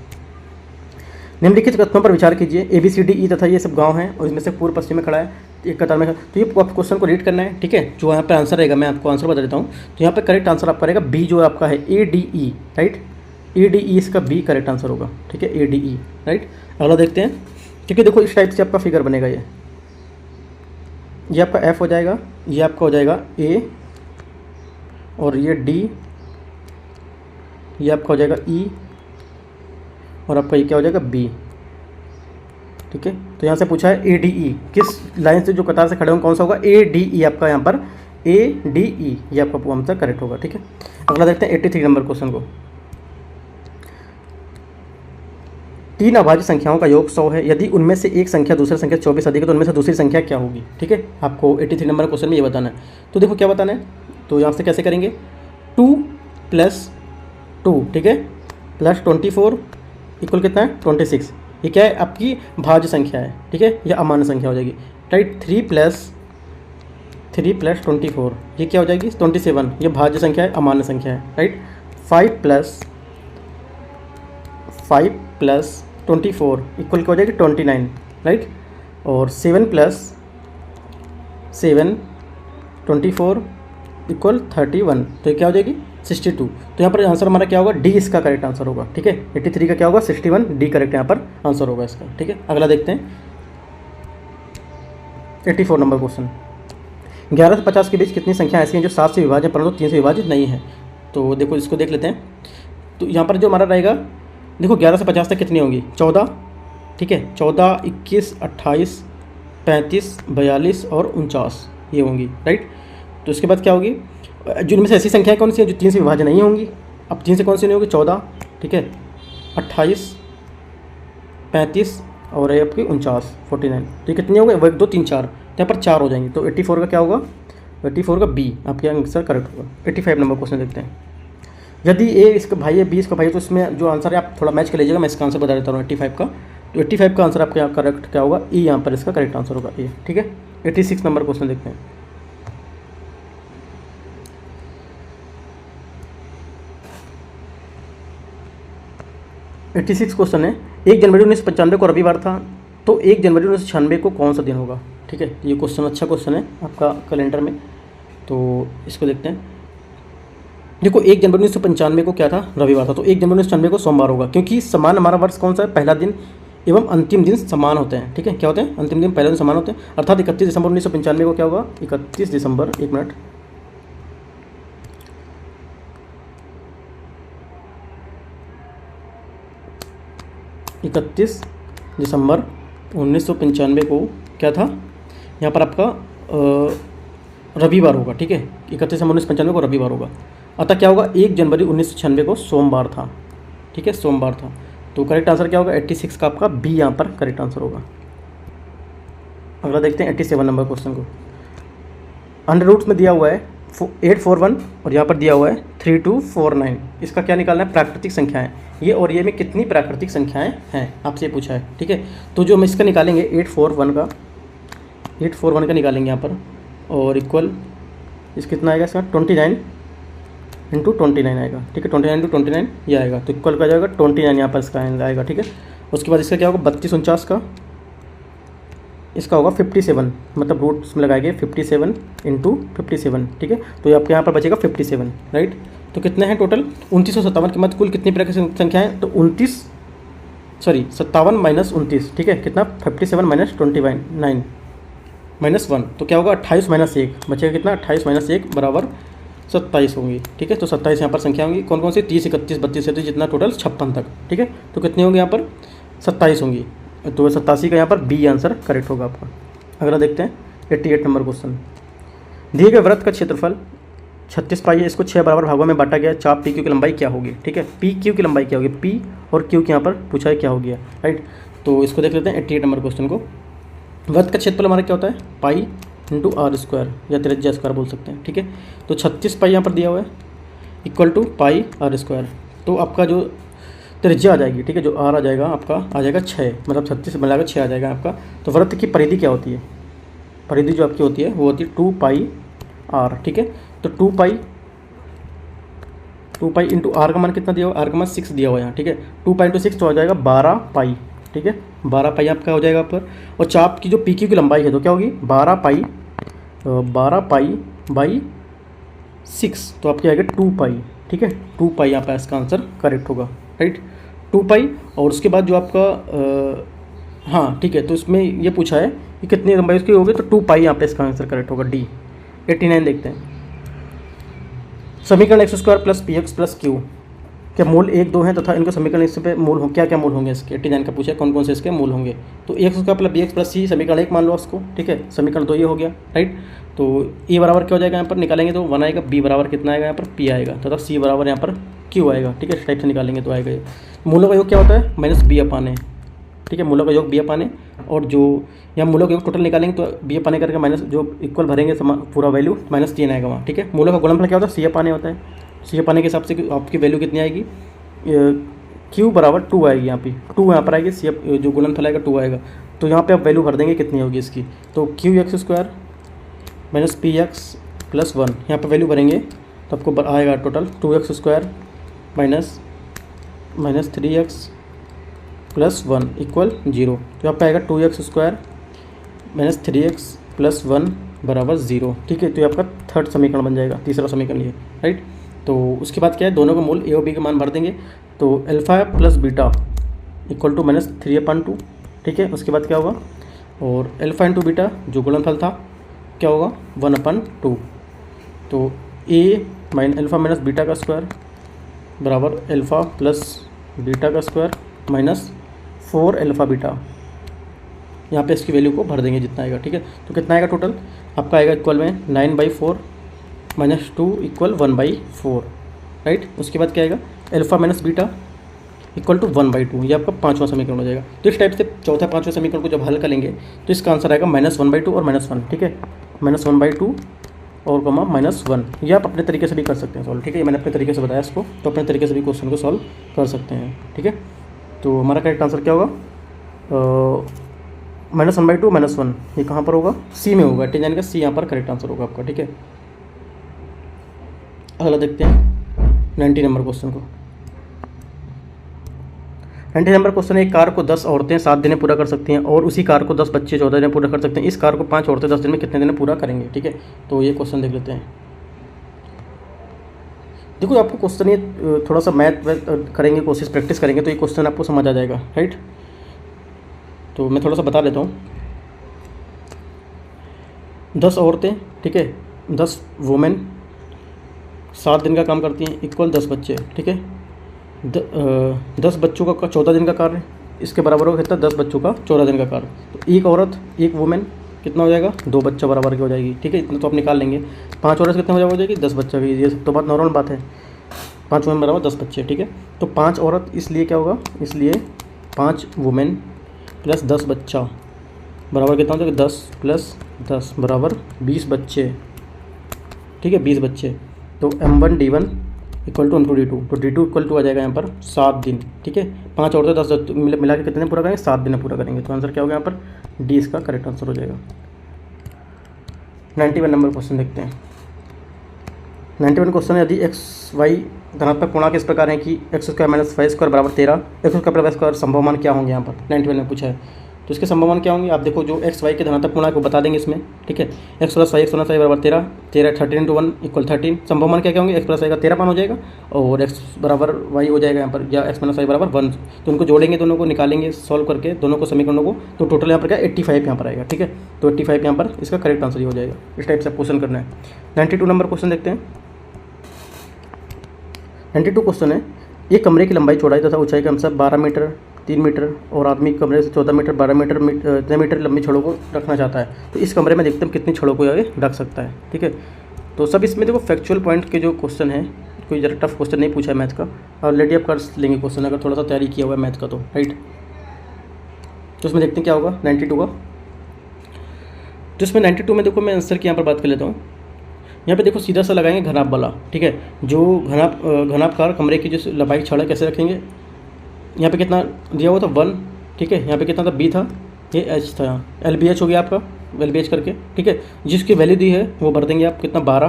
निम्नलिखित कथनों पर विचार कीजिए, ABCDE तथा ये सब गांव हैं और इसमें से पूर्व पश्चिम में खड़ा है, एक कतार में। तो ये क्वेश्चन को रीड करना है, ठीक है। जो यहाँ पे आंसर रहेगा, मैं आपको आंसर बता देता हूँ। तो यहाँ पे करेक्ट आंसर आपका रहेगा बी, जो आपका है ADE, राइट। ADE इसका बी करेक्ट आंसर होगा, ठीक है, ADE, राइट। अगला देखते हैं, क्योंकि देखो इस टाइप से आपका फिगर बनेगा, ये आपका F हो जाएगा, ये आपका हो जाएगा A, और ये D, ये आपका हो जाएगा E, और आपका ये क्या हो जाएगा B, ठीक है। तो यहाँ से पूछा है ADE, किस लाइन से जो कतार से खड़े होंगे कौन सा होगा, ADE आपका यहाँ पर ADE, ये आपका आंसर करेक्ट होगा, ठीक है। अगला देखते हैं 83 नंबर क्वेश्चन को। 3 अभाज्य संख्याओं का योग 100 है, यदि उनमें से एक संख्या दूसरी संख्या 24 अधिक है तो उनमें से दूसरी संख्या क्या होगी, ठीक है। आपको 83 नंबर क्वेश्चन में ये बताना है। तो देखो क्या बताना है, तो यहाँ से कैसे करेंगे 2 + 2, ठीक है, +24 इक्वल कितना है 26। ये क्या है आपकी भाज्य संख्या है, ठीक है, यह अमान्य संख्या हो जाएगी, राइट। 3 + 24 ये क्या हो जाएगी 27, ये भाज्य संख्या है, अमान्य संख्या है, राइट। 5 + 24 इक्वल क्या हो जाएगी 29, राइट। और 7 + 7 24 इक्वल 31, तो ये क्या हो जाएगी 62। तो यहाँ पर आंसर हमारा क्या होगा, डी इसका करेक्ट आंसर होगा, ठीक है। 83 का क्या होगा 61, डी करेक्ट यहाँ पर आंसर होगा इसका, ठीक है। अगला देखते हैं 84 नंबर क्वेश्चन। 11 से 50 के बीच कितनी संख्या ऐसी हैं जो 7 से विभाजित है परंतु 3 से विभाजित नहीं है। तो देखो इसको देख लेते हैं। तो यहाँ पर जो हमारा रहेगा, देखो 11 से 50 तक कितनी होंगी 14, ठीक है, 14 21 28 35 42 और 49 ये होंगी, राइट। तो इसके बाद क्या होगी, जिनमें से ऐसी संख्याएं कौन सी हैं जो 3 से विभाज्य नहीं होंगी। अब 3 से कौन सी नहीं होगी 14, ठीक है, 28 35 और है आपकी 49 49। तो ये कितनी हो गई 1 2 3 4, तो यहाँ पर 4 हो जाएंगी। तो 84 का क्या होगा 84 का बी आपके आंसर करेक्ट होगा। 85 नंबर क्वेश्चन देखते हैं। यदि ए इसका भाई है बी इसका भाई है, तो इसमें जो आंसर है आप थोड़ा मैच कर लीजिएगा, मैं इसका आंसर बता देता हूँ 85 का। तो 85 का आंसर आपका करेक्ट क्या होगा ई, यहाँ पर इसका करेक्ट आंसर होगा ए, ठीक है। 86 नंबर क्वेश्चन देखते हैं। क्वेश्चन है, 1 जनवरी 1995 को रविवार था, तो 1 जनवरी 1996 को कौन सा दिन होगा, ठीक है। ये क्वेश्चन अच्छा क्वेश्चन है आपका कैलेंडर में, तो इसको देखते हैं। देखो 1 जनवरी 1995 को क्या था रविवार था, तो 1 जनवरी 1996 को सोमवार होगा, क्योंकि समान हमारा वर्ष कौन सा है, पहला दिन एवं अंतिम दिन समान होते हैं, ठीक है। क्या होते हैं अंतिम दिन पहले दिन समान होते हैं, अर्थात 31 दिसंबर 1995 को क्या होगा 31 दिसंबर 1 मिनट 31 दिसंबर 1995 को क्या था, यहाँ पर आपका रविवार होगा, ठीक है। 31 दिसंबर 1995 को रविवार होगा, अतः क्या होगा 1 जनवरी 1996 को सोमवार था, ठीक है, सोमवार था। तो करेक्ट आंसर क्या होगा 86 का आपका बी यहाँ पर करेक्ट आंसर होगा। अगला देखते हैं 87 नंबर क्वेश्चन को। अंडर रूट्स में दिया हुआ है 841 और यहाँ पर दिया हुआ है 3249। इसका क्या निकालना है, प्राकृतिक संख्याएं ये, और ये में कितनी प्राकृतिक संख्याएं हैं आपसे पूछा है, ठीक है। तो जो हम इसका निकालेंगे 841 का निकालेंगे यहाँ पर, और इक्वल इस कितना आएगा इसका 29 × 29 आएगा, ठीक है। 29 × 29 ये आएगा, तो इक्वल का जाएगा 29 यहाँ पर इसका आएगा, ठीक है। उसके बाद इसका क्या होगा 32 49 का इसका होगा 57, मतलब रूट्स में लगाएंगे 57 इंटू 57, ठीक है। तो ये आपके यहाँ पर बचेगा 57, राइट। तो कितने हैं टोटल 2957 के मध्य कुल कितनी प्रकार की संख्या है, तो 57 माइनस 29, ठीक है, कितना 57 माइनस 29 माइनस 1, तो क्या होगा 28 माइनस 1 बचेगा कितना 28 माइनस 1 बराबर 27 होंगी, ठीक है। तो 27 यहाँ पर संख्या होंगी कौन कौन सी 30 31 32 37 जितना टोटल 56 तक, ठीक है। तो कितनी होंगी यहाँ पर 27 होंगी, तो 87 का यहाँ पर बी आंसर करेक्ट होगा आपका। अगला देखते हैं 88 नंबर क्वेश्चन। दिए गए वृत्त का क्षेत्रफल 36 पाई है, इसको 6 बराबर भागों में बांटा गया, चाप पी क्यू की लंबाई क्या होगी, ठीक है। पी क्यू की लंबाई क्या होगी, पी और क्यू के यहाँ पर पूछा है क्या हो गया, राइट। तो इसको देख लेते हैं 88 नंबर क्वेश्चन को। वृत्त का क्षेत्रफल हमारा क्या होता है पाई इंटू आर स्क्वायर या त्रिज्या स्क्वायर बोल सकते हैं, ठीक है। तो 36 पाई यहाँ पर दिया हुआ है equal to pi r square, तो आपका जो त्रिज्या आ जाएगी, ठीक है, जो आर आ जाएगा आपका आ जाएगा 6, मतलब 36 बनाएगा 6 आ जाएगा आपका। तो वृत्त की परिधि क्या होती है, परिधि जो आपकी होती है वो होती है 2 पाई आर, ठीक है। तो 2 पाई इंटू आर का मान कितना दिया हुआ, आर का मान 6 दिया हुआ है यहाँ, ठीक है। 2 पाई इंटू 6 तो आ जाएगा 12 पाई, ठीक है, 12 पाई आपका हो जाएगा पर। और चाप की जो पी क्यू की लंबाई है तो क्या होगी 12 पाई बाई 6, तो आपकी आएगा 2 पाई, ठीक है। 2 पाई यहाँ पर इसका आंसर करेक्ट होगा, राइट। 2 पाई और उसके बाद जो आपका हाँ ठीक है, तो इसमें ये पूछा है कि कितनी लंबाई उसकी होगी, तो 2 पाई यहाँ पे इसका आंसर करेक्ट होगा डी। 89 देखते हैं। समीकरण x² plus P x plus Q के मूल 1 2 हैं तथा इनके समीकरण इस पे मूल हो क्या क्या मूल होंगे इसके। 89 का पूछा है कौन कौन से इसके मूल होंगे, तो x² plus b x plus c समीकरण 1 मान लो उसको, ठीक है। समीकरण 2 ये हो गया, राइट। तो ए बराबर क्या हो जाएगा यहाँ पर निकालेंगे तो 1 आएगा, बी बराबर कितना आएगा यहाँ पर p आएगा, तथा सी बराबर यहाँ पर q आएगा, ठीक है। इस टाइप से निकालेंगे तो आएगा ये। मूलों का योग क्या होता है माइनस बी अपान ए, ठीक है, मूलों का योग बी अपान ए, और जो यहाँ मूलों का योग टोटल निकालेंगे तो बी अपान ए करके माइनस जो इक्वल भरेंगे पूरा वैल्यू माइनस 3 आएगा वहाँ, ठीक है। मूलों का गुणनफल क्या होता है सी अपान ए होता है, सी अपान ए के हिसाब से आपकी वैल्यू कितनी आएगी क्यू बराबर 2 आएगी, यहाँ पे 2 यहाँ पर आएगी, सी जो गुणनफल आएगा 2 आएगा। तो यहाँ पे आप वैल्यू भर देंगे कितनी होगी इसकी, तो Q x square minus P x plus 1 यहाँ पर वैल्यू भरेंगे तो आपको आएगा total 2x square minus 3x plus 1 equal 0। तो यहाँ पे आएगा 2x square minus 3x plus 1 बराबर 0, ठीक है। तो ये आपका थर्ड समीकरण बन जाएगा, तीसरा समीकरण ये, राइट। तो उसके बाद क्या है दोनों का मूल ए और बी के मान भर देंगे, तो alpha plus beta equal to minus 3/2, ठीक है। उसके बाद क्या होगा और अल्फ़ा इंटू बीटा जो गुणनफल था क्या होगा 1/2, तो ए अल्फ़ा माइनस बीटा का स्क्वायर बराबर अल्फ़ा प्लस बीटा का स्क्वायर माइनस 4 अल्फ़ा बीटा, यहाँ पे इसकी वैल्यू को भर देंगे जितना आएगा, ठीक है। तो कितना आएगा टोटल आपका आएगा इक्वल में 9/4 माइनस 2 इक्वल 1/4, राइट। उसके बाद क्या आएगा alpha minus beta equal to 1/2, ये आपका 5वां समीकरण हो जाएगा। तो इस टाइप से चौथा 5वें समीकरण को जब हल करेंगे तो इसका आंसर आएगा -1/2 और -1, ठीक है। -1/2 और कमा -1, ये आप अपने तरीके से भी कर सकते हैं सॉल्व, ठीक है। ये मैंने अपने तरीके से बताया इसको, तो अपने तरीके से भी क्वेश्चन को सॉल्व कर सकते हैं, ठीक है। तो हमारा करेक्ट आंसर क्या होगा -1/2 -1, ये कहाँ पर होगा सी में होगा, 89 का सी यहाँ पर करेक्ट आंसर होगा आपका, ठीक है। अगला देखते हैं 90 नंबर क्वेश्चन को। 90 नंबर क्वेश्चन है एक कार को 10 औरतें 7 दिन में पूरा कर सकती हैं और उसी कार को 10 बच्चे 14 दिन में पूरा कर सकते हैं। इस कार को 5 औरतें 10 दिन में कितने दिन में पूरा करेंगे, ठीक है। तो ये क्वेश्चन देख लेते हैं। देखो आपको क्वेश्चन ये थोड़ा सा मैथ करेंगे कोशिश प्रैक्टिस करेंगे तो ये क्वेश्चन आपको समझ आ जाएगा, राइट। तो मैं थोड़ा सा बता देता हूँ। 10 औरतें, ठीक है, 10 वुमेन 7 दिन का काम करती हैं इक्वल 10 बच्चे, ठीक है। 10 बच्चों का 14 दिन का कार्य इसके बराबर होगा कितना 10 बच्चों का 14 दिन का कार्य। तो एक औरत एक वुमेन कितना हो जाएगा 2 बच्चा बराबर की हो जाएगी, ठीक है। इतना तो आप निकाल लेंगे। 5 औरत कितना हो जाएगी 10 बच्चा की, ये सब तो बात नॉर्मल बात है। 5 वुमेन बराबर 10 बच्चे, ठीक है। तो 5 औरत इसलिए क्या होगा, इसलिए 5 वुमेन प्लस 10 बच्चा बराबर कितना हो जाएगा 10 प्लस 10 बराबर 20 बच्चे, ठीक है, 20 बच्चे। तो M1 D1 equal to M2 D2, तो D2 इक्वल टू आ जाएगा यहाँ पर 7 दिन, ठीक है। 5 औरतें 10 मिला के कितने दिन पूरा करेंगे 7 दिन में पूरा करेंगे। तो आंसर क्या होगा यहाँ पर डी इसका करेक्ट आंसर हो जाएगा। 91 नंबर क्वेश्चन देखते हैं। 91 क्वेश्चन है यदि XY धनात्मक पूर्णांक इस प्रकार है कि x² - 5² बराबर 13, x² + y² संभव मान क्या होंगे यहाँ पर 91 में पूछा है। तो इसके संभावना क्या होंगी, आप देखो जो एक्स वाई के धनात्मक पूर्णांक को बता देंगे इसमें, ठीक है। एक्स प्लस वाई बराबर 13, 13 13 × 1 = 13। संभावना क्या होंगे, एक्स प्लस वाई का 13 मान हो जाएगा और एक्स बराबर वाई हो जाएगा यहाँ पर, या एक्स माइनस वाई बराबर 1। तो उनको जोड़ेंगे, दोनों को निकालेंगे सॉल्व करके दोनों को समीकरणों को, तो टोटल यहाँ पर क्या 85 यहाँ पर आएगा, ठीक है। तो 85 यहाँ पर इसका करेक्ट आंसर ही हो जाएगा। इस टाइप से क्वेश्चन करना है। 92 नंबर क्वेश्चन देखते हैं। 92 क्वेश्चन है, एक कमरे की लंबाई चौड़ाई तथा ऊंचाई के अनुसार 12 मीटर 3 मीटर और आदमी कमरे से 14 मीटर 12 मीटर इतने मीटर लंबी छड़ों को रखना चाहता है। तो इस कमरे में देखते हैं कितनी छड़ों को आगे रख सकता है, ठीक है। तो सब इसमें देखो फैक्चुअल पॉइंट के जो क्वेश्चन है, कोई ज़रा टफ क्वेश्चन नहीं पूछा है मैथ का, ऑलरेडी आप कर लेंगे क्वेश्चन अगर थोड़ा सा तैयारी किया हुआ है मैथ का, तो राइट। तो उसमें देखते हैं क्या होगा 92 का। तो इसमें 92 में देखो मैं आंसर की यहाँ पर बात कर लेता हूँ। यहाँ पे देखो सीधा सा लगाएंगे घनाभ वाला, ठीक है। जो घनाभकार कमरे की जो लंबाई छड़ है कैसे रखेंगे, यहाँ पे कितना दिया हुआ था 1, ठीक है। यहाँ पे कितना था b था, ये h था, यहाँ LBH हो गया आपका, LBH करके, ठीक है। जिसकी वैल्यू दी है वो भर देंगे आप, कितना 12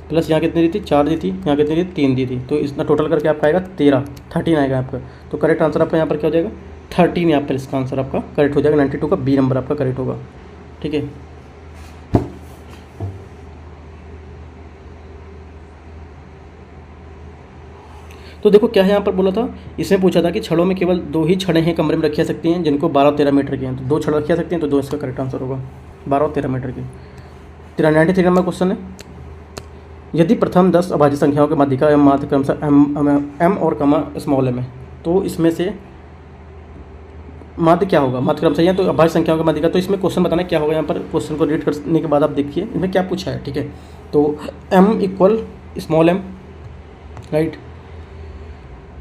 प्लस यहाँ कितनी दी थी 4 दी थी, यहाँ कितनी दी 3 दी थी, तो इतना टोटल करके आपका आएगा 13 आएगा आपका। तो करेक्ट आंसर आपका यहाँ पर क्या हो जाएगा 13, यहाँ पर इसका आंसर आपका करेक्ट हो जाएगा। 92 का बी नंबर आपका करेक्ट होगा, ठीक है। तो देखो क्या है यहाँ पर बोला था, इसमें पूछा था कि छड़ों में केवल 2 ही छड़ें हैं कमरे में रखी जा सकती हैं जिनको 12 और 13 मीटर की हैं। तो 2 छड़ रखी जा सकती हैं, तो 2 इसका करेक्ट आंसर होगा, 12 और 13 मीटर की। 93 नंबर क्वेश्चन है, यदि प्रथम 10 अभाज्य संख्याओं के माध्यिका एम माध्य क्रमशः एम और कमा स्मॉल एम है, तो इसमें से माध्य क्या होगा, माध्य क्रमशः है तो अभाज्य संख्याओं के माध्यिका। तो इसमें क्वेश्चन बताना क्या होगा, यहाँ पर क्वेश्चन को रीड करने के बाद आप देखिए इसमें क्या पूछा है, ठीक है। तो m = स्मॉल m, राइट।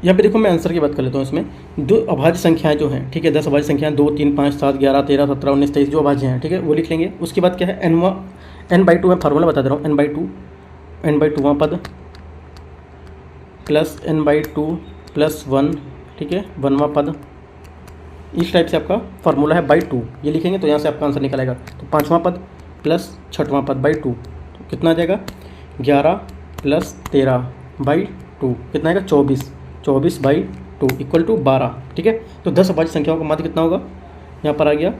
यहाँ पे देखो मैं आंसर की बात कर लेता हूँ। इसमें 2 अभाज्य संख्याएं जो हैं, ठीक है, 10 अभाज्य संख्याएं 2 3 5 7 11 13 17 19 23 जो अभाज्य हैं, ठीक है, वो लिख लेंगे। उसके बाद क्या है n/2 मैं फार्मूला बता दे रहा हूँ, n/2 पद प्लस n/2 + 1, ठीक है, 1वां पद। इस टाइप से आपका फार्मूला है /2, ये लिखेंगे तो यहाँ से आपका आंसर निकल आएगा। तो 5वां पद प्लस 6वां पद /2, तो कितना आ जाएगा 11 + 13/2, कितना आएगा 24/2 = 12, ठीक है। तो 10 अभाज्य संख्याओं का माध्य कितना होगा, यहाँ पर आ गया,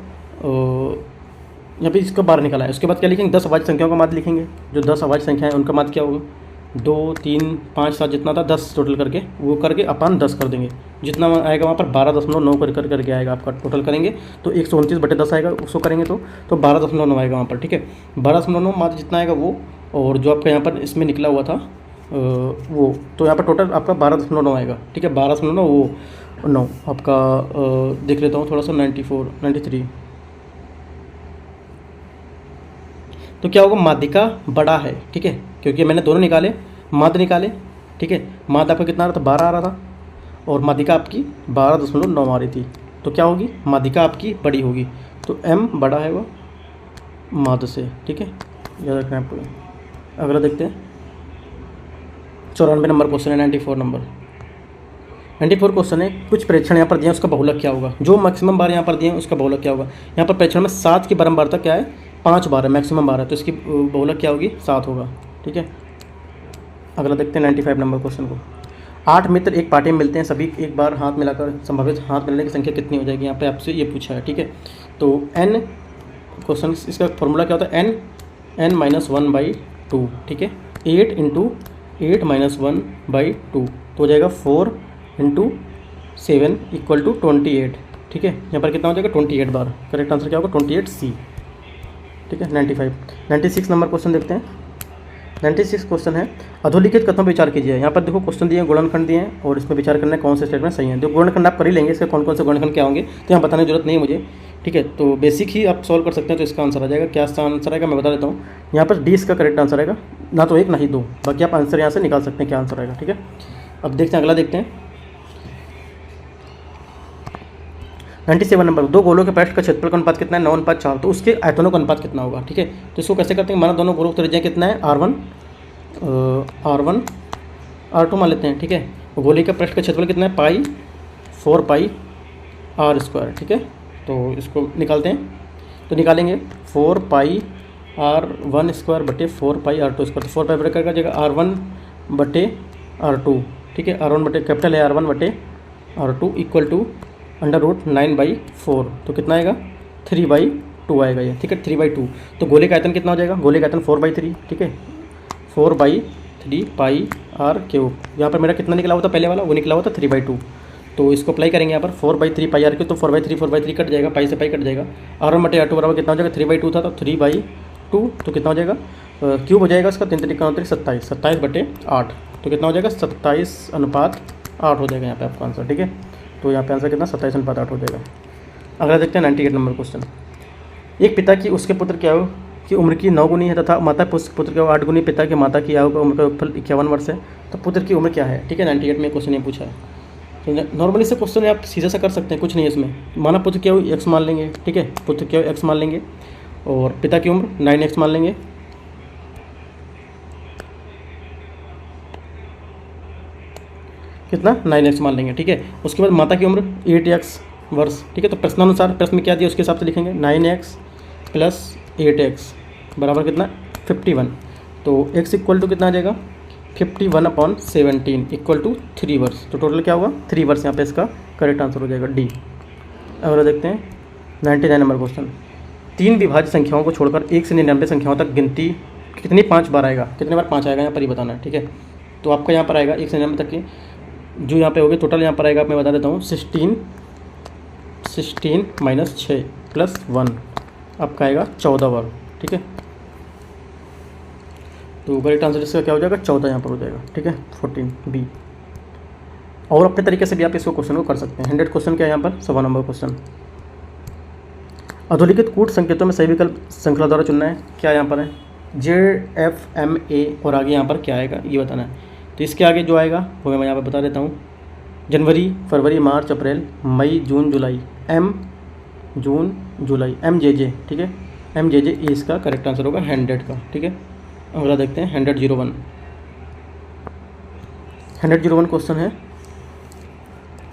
यहाँ पे इसका 12 निकाला है। उसके बाद क्या लिखेंगे 10 अभाज्य संख्याओं का माध्य लिखेंगे, जो 10 अभाज्य संख्या है उनका माध्य क्या होगा, 2 3 5 7 जितना था 10 टोटल करके वो करके अपन 10 कर देंगे, जितना आएगा वहाँ पर 12.9 करके आएगा आपका, टोटल करेंगे तो 129/10 आएगा, उसको करेंगे तो 12.9 आएगा वहाँ पर, ठीक है। 12.9 माध्य जितना आएगा वो, और जो आपका यहाँ पर इसमें निकला हुआ था वो, तो यहाँ पर टोटल आपका 12.9 आएगा, ठीक है। 12.9 वो 9 आपका देख लेता हूँ थोड़ा सा 93। तो क्या होगा, माध्यिका बड़ा है, ठीक है, क्योंकि मैंने दोनों निकाले, माध्य निकाले, ठीक है। माध्य आपका कितना आ रहा था 12 आ रहा था और माध्यिका आपकी 12.9 आ रही थी, तो क्या होगी माध्यिका आपकी बड़ी होगी। तो m बड़ा है वो माध्य से, ठीक है, याद रखना है आपको। अगला देखते हैं 94 नंबर क्वेश्चन है। 94 क्वेश्चन है, कुछ प्रेक्षण यहाँ पर दिए हैं उसका बहुलक क्या होगा, जो मैक्सिमम बार यहाँ पर दिए हैं उसका बहुलक क्या होगा। यहाँ पर प्रेक्षण में 7 की बारंबारता क्या है 5 बार है, मैक्सिमम बार है, तो इसकी बहुलक क्या होगी 7 होगा, ठीक है। अगला देखते हैं 95 नंबर क्वेश्चन को। 8 मित्र एक पार्टी में मिलते हैं, सभी एक बार हाथ मिलाकर संभावित हाथ मिलाने की संख्या कितनी हो जाएगी, यहाँ पे आपसे ये पूछा है, ठीक है। तो n क्वेश्चन इसका फॉर्मूला क्या होता है, n - 1/2, ठीक है। 8 × 8 - 1/2 तो हो जाएगा 4 × 7 = 28, ठीक है। यहाँ पर कितना हो जाएगा 28 बार, करेक्ट आंसर क्या होगा 28C, ठीक है। 96 नंबर क्वेश्चन देखते हैं। 96 क्वेश्चन है, अधोलिखित कथनों पर विचार कीजिए। यहाँ पर देखो क्वेश्चन दिए हैं, गुणनखंड दिए हैं और इसमें विचार करना है कौन से स्टेटमेंट सही है। तो गुणनखंड आप कर ही लेंगे, इसके कौन कौन से गुणनखंड क्या होंगे तो यहाँ बताने की जरूरत नहीं है मुझे, ठीक है। तो बेसिक ही आप सॉल्व कर सकते हैं, तो इसका आंसर आ जाएगा, क्या आंसर आएगा मैं बता देता हूँ। यहाँ पर डी इसका करेक्ट आंसर आएगा, ना तो 1 ना ही 2, बाकी आप आंसर यहाँ से निकाल सकते हैं क्या आंसर आएगा, ठीक है। अब देखते हैं अगला देखते हैं 97 नंबर, 2 गोलों के पृष्ठ का क्षेत्रफल का अनुपात कितना है 9:4, तो उसके आयतनों का अनुपात कितना होगा, ठीक है। तो इसको कैसे करते हैं, माना दोनों गोलों की त्रिज्या कितना है R1 R2 मान लेते हैं, ठीक है। गोले का पृष्ठ का क्षेत्रफल कितना है पाई 4πr², ठीक है। तो इसको निकालते हैं, तो निकालेंगे 4πr1² बटे 4πr2², तो 4π बटे क्या जगह R1/R2, ठीक है। R1 बटे कैपिटल है R1/R2 = √9/4, तो कितना आएगा 3/2 आएगा ये, ठीक है 3/2। तो गोले का आयतन कितना हो जाएगा, गोले का आयतन 4/3, ठीक है 4/3 पाई आर क्यूब। यहाँ पर मेरा कितना निकला हुआ था पहले वाला, वो निकला हुआ था 3/2। तो इसको अप्लाई करेंगे यहाँ पर 4/3 पाई आर क्यूब, तो 4/3 कट जाएगा, पाई से पाई कट जाएगा। R1/R2 बराबर कितना हो जाएगा, 3/2 था तो 3/2, तो कितना हो जाएगा क्यूब हो जाएगा इसका 3 3 27, 27/8, तो कितना हो जाएगा 27:8 हो जाएगा यहाँ पे आपका आंसर, ठीक है। तो यहाँ पे आंसर कितना 27:8 हो जाएगा। अगला देखते हैं 98 नंबर क्वेश्चन। एक पिता की उसके पुत्र की आयु की उम्र की 9 गुनी है तथा माता पुत्र की आयु 8 गुनी, पिता की माता की आयु का उम्र का योगफल 51 वर्ष है, तो पुत्र की उम्र क्या है, ठीक है। 98 में क्वेश्चन ये पूछा है। तो नॉर्मली से क्वेश्चन आप सीधा सा कर सकते हैं, कुछ नहीं है इसमें। माना पुत्र की आयु x मान लेंगे, ठीक है, पुत्र की आयु x मान लेंगे और पिता की उम्र 9x मान लेंगे, कितना 9x मान लेंगे, ठीक है। उसके बाद माता की उम्र 8x वर्ष, ठीक है। तो प्रश्नानुसार प्रश्न में क्या दिया उसके हिसाब से लिखेंगे, 9x + 8x बराबर कितना 51, तो x इक्वल टू कितना आ जाएगा 51/17 इक्वल टू 3 वर्ष, तो टोटल क्या होगा 3 वर्ष। यहाँ पे इसका करेक्ट आंसर हो जाएगा डी। अगला देखते हैं 99 नंबर क्वेश्चन। 3 विभाज्य संख्याओं को छोड़कर 1 से 99 संख्याओं तक गिनती कितनी 5 बार आएगा, कितने बार 5 आएगा यहाँ पर ही बताना है, ठीक है। तो आपका यहाँ पर आएगा 1 से 99 तक की जो यहाँ पे होगी टोटल यहाँ पर आएगा, मैं बता देता हूँ 16 - 6 + 1 आपका आएगा 14 बार, ठीक है। तो करेक्ट आंसर इसका क्या हो जाएगा 14 यहाँ पर हो जाएगा, ठीक है 14 बी। और अपने तरीके से भी आप इसको क्वेश्चन को कर सकते हैं। 100 क्वेश्चन क्या है यहाँ पर 1.25 नंबर क्वेश्चन। अधोलिखित कूट संकेतों में सही विकल्प श्रृंखला द्वारा चुनना है, क्या यहाँ पर है ZFMA और आगे यहाँ पर क्या आएगा ये बताना है। तो इसके आगे जो आएगा वो मैं यहाँ पर बता देता हूँ, जनवरी, फरवरी, मार्च, अप्रैल, मई, जून, जुलाई, जून, जुलाई, MJJ, ठीक है MJJ ये इसका करेक्ट आंसर होगा 100 का, ठीक है। अगला देखते हैं 101 क्वेश्चन है।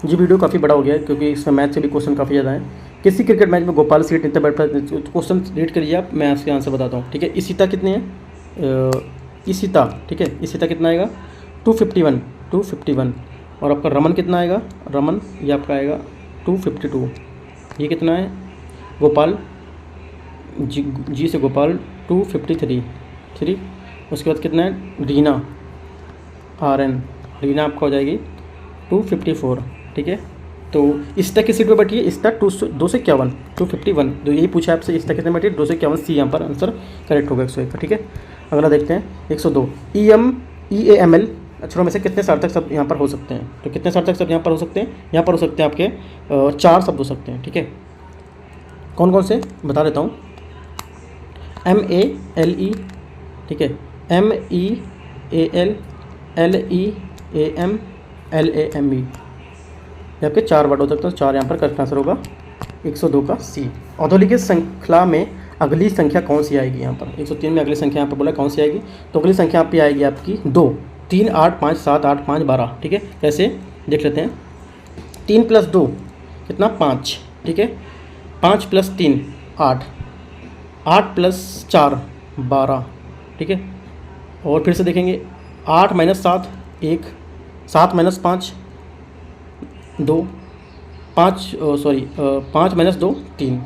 ये वीडियो काफ़ी बड़ा हो गया है क्योंकि इसमें मैथ से भी क्वेश्चन काफ़ी ज़्यादा है। किसी क्रिकेट मैच में गोपाल सीट इतने बैठ क्वेश्चन रीड करिए आप, मैं इसके आंसर बताता हूँ, ठीक है। इशिता कितने हैं इशिता, ठीक है इशिता कितना आएगा 251 और आपका रमन कितना आएगा, रमन ये आपका आएगा 252। ये कितना है गोपाल, जी से गोपाल 253। उसके बाद कितना है रीना, RN रीना आपका हो जाएगी 254, ठीक है। तो इशिता की सीट पर बैठी है इशिता 251 251, तो यही पूछा आपसे इशिता कितने बैठी है 251, सी यहाँ पर आंसर करेक्ट होगा 101 का, ठीक है। अगला देखते हैं 102 EAML अक्षरों में से कितने सार्थक शब्द यहाँ पर हो सकते हैं। तो कितने सार्थक शब्द यहाँ पर हो सकते हैं, यहाँ पर हो सकते हैं आपके 4 शब्द हो सकते हैं, ठीक है। कौन कौन से बता देता हूँ, MALE, ठीक है MEAL, LEAM, LAME, आपके 4 वर्ड हो सकते हैं, 4 यहाँ पर करेक्ट आंसर होगा 102 का सी। अधोलिखित श्रृंखला में अगली संख्या कौन सी आएगी, यहाँ पर 103 में अगली संख्या यहाँ पर बोला कौन सी आएगी, तो अगली संख्या आप पे आएगी आपकी 2, 3, 8, 5, 7, 8, 5, 12, ठीक है। कैसे देख लेते हैं, 3 + 2 कितना 5, ठीक है, 5 + 3 8, 8 + 4 12, ठीक है। और फिर से देखेंगे 8 - 7 1, 7 - 5 2, 5 - 2 3,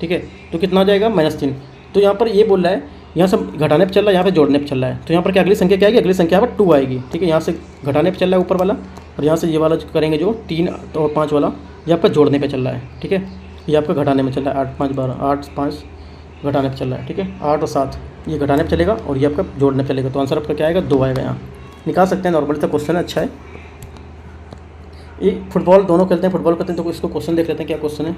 ठीक है। तो कितना हो जाएगा -3। तो यहाँ पर ये बोल रहा है यहाँ सब घटाने पे चल रहा है, यहाँ पे जोड़ने पे चल रहा है, तो यहाँ पर क्या अगली संख्या क्या आएगी, अगली संख्या यहाँ पर 2 आएगी, ठीक है। यहाँ से घटाने पे चल रहा है ऊपर वाला और यहाँ से ये वाला करेंगे जो 3 और 5 वाला ये आपका जोड़ने पे चल रहा है, ठीक है। ये आपका घटाने में चल रहा है 8 5 12, 8 5 घटाने पे चल रहा है, ठीक है। 8 और 7 ये घटाने पे चलेगा और ये आपका जोड़ने पे चलेगा, तो आंसर आपका क्या आएगा 2 आएगा। यहाँ निकाल सकते हैं, नॉर्मली तो क्वेश्चन अच्छा है। ये फुटबॉल दोनों खेलते हैं, फुटबॉल करते हैं, तो इसको क्वेश्चन देख लेते हैं क्या क्वेश्चन है।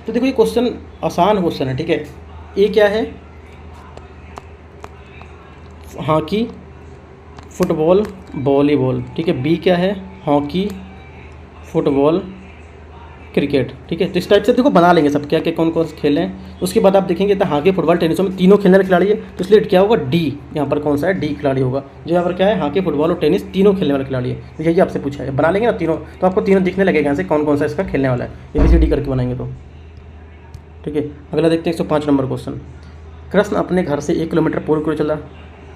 तो देखो ये क्वेश्चन आसान क्वेश्चन है, ठीक है। ए क्या है हॉकी, फुटबॉल, वॉलीबॉल, ठीक है। बी क्या है हॉकी, फुटबॉल, क्रिकेट, ठीक है। तो इस टाइप से देखो बना लेंगे सब क्या क्या कौन कौन से खेल हैं। उसके बाद आप देखेंगे तो हॉकी, फुटबॉल, टेनिसों में तीनों खेलने वाले खिलाड़ी है, तो इसलिए क्या होगा डी, यहाँ पर कौन सा है डी खिलाड़ी होगा। जो यहाँ पर क्या है हॉकी, फुटबॉल और टेनिस तीनों खेलने वाले खिलाड़ी है, तो यही आपसे पूछा है। बना लेंगे ना तीनों, तो आपको तीनों दिखने लगेगा यहाँ से कौन कौन सा इसका खेलने वाला है, ABCD करके बनाएंगे तो, ठीक है। अगला देखते हैं 105 नंबर क्वेश्चन। कृष्ण अपने घर से 1 किलोमीटर पूर्व को चला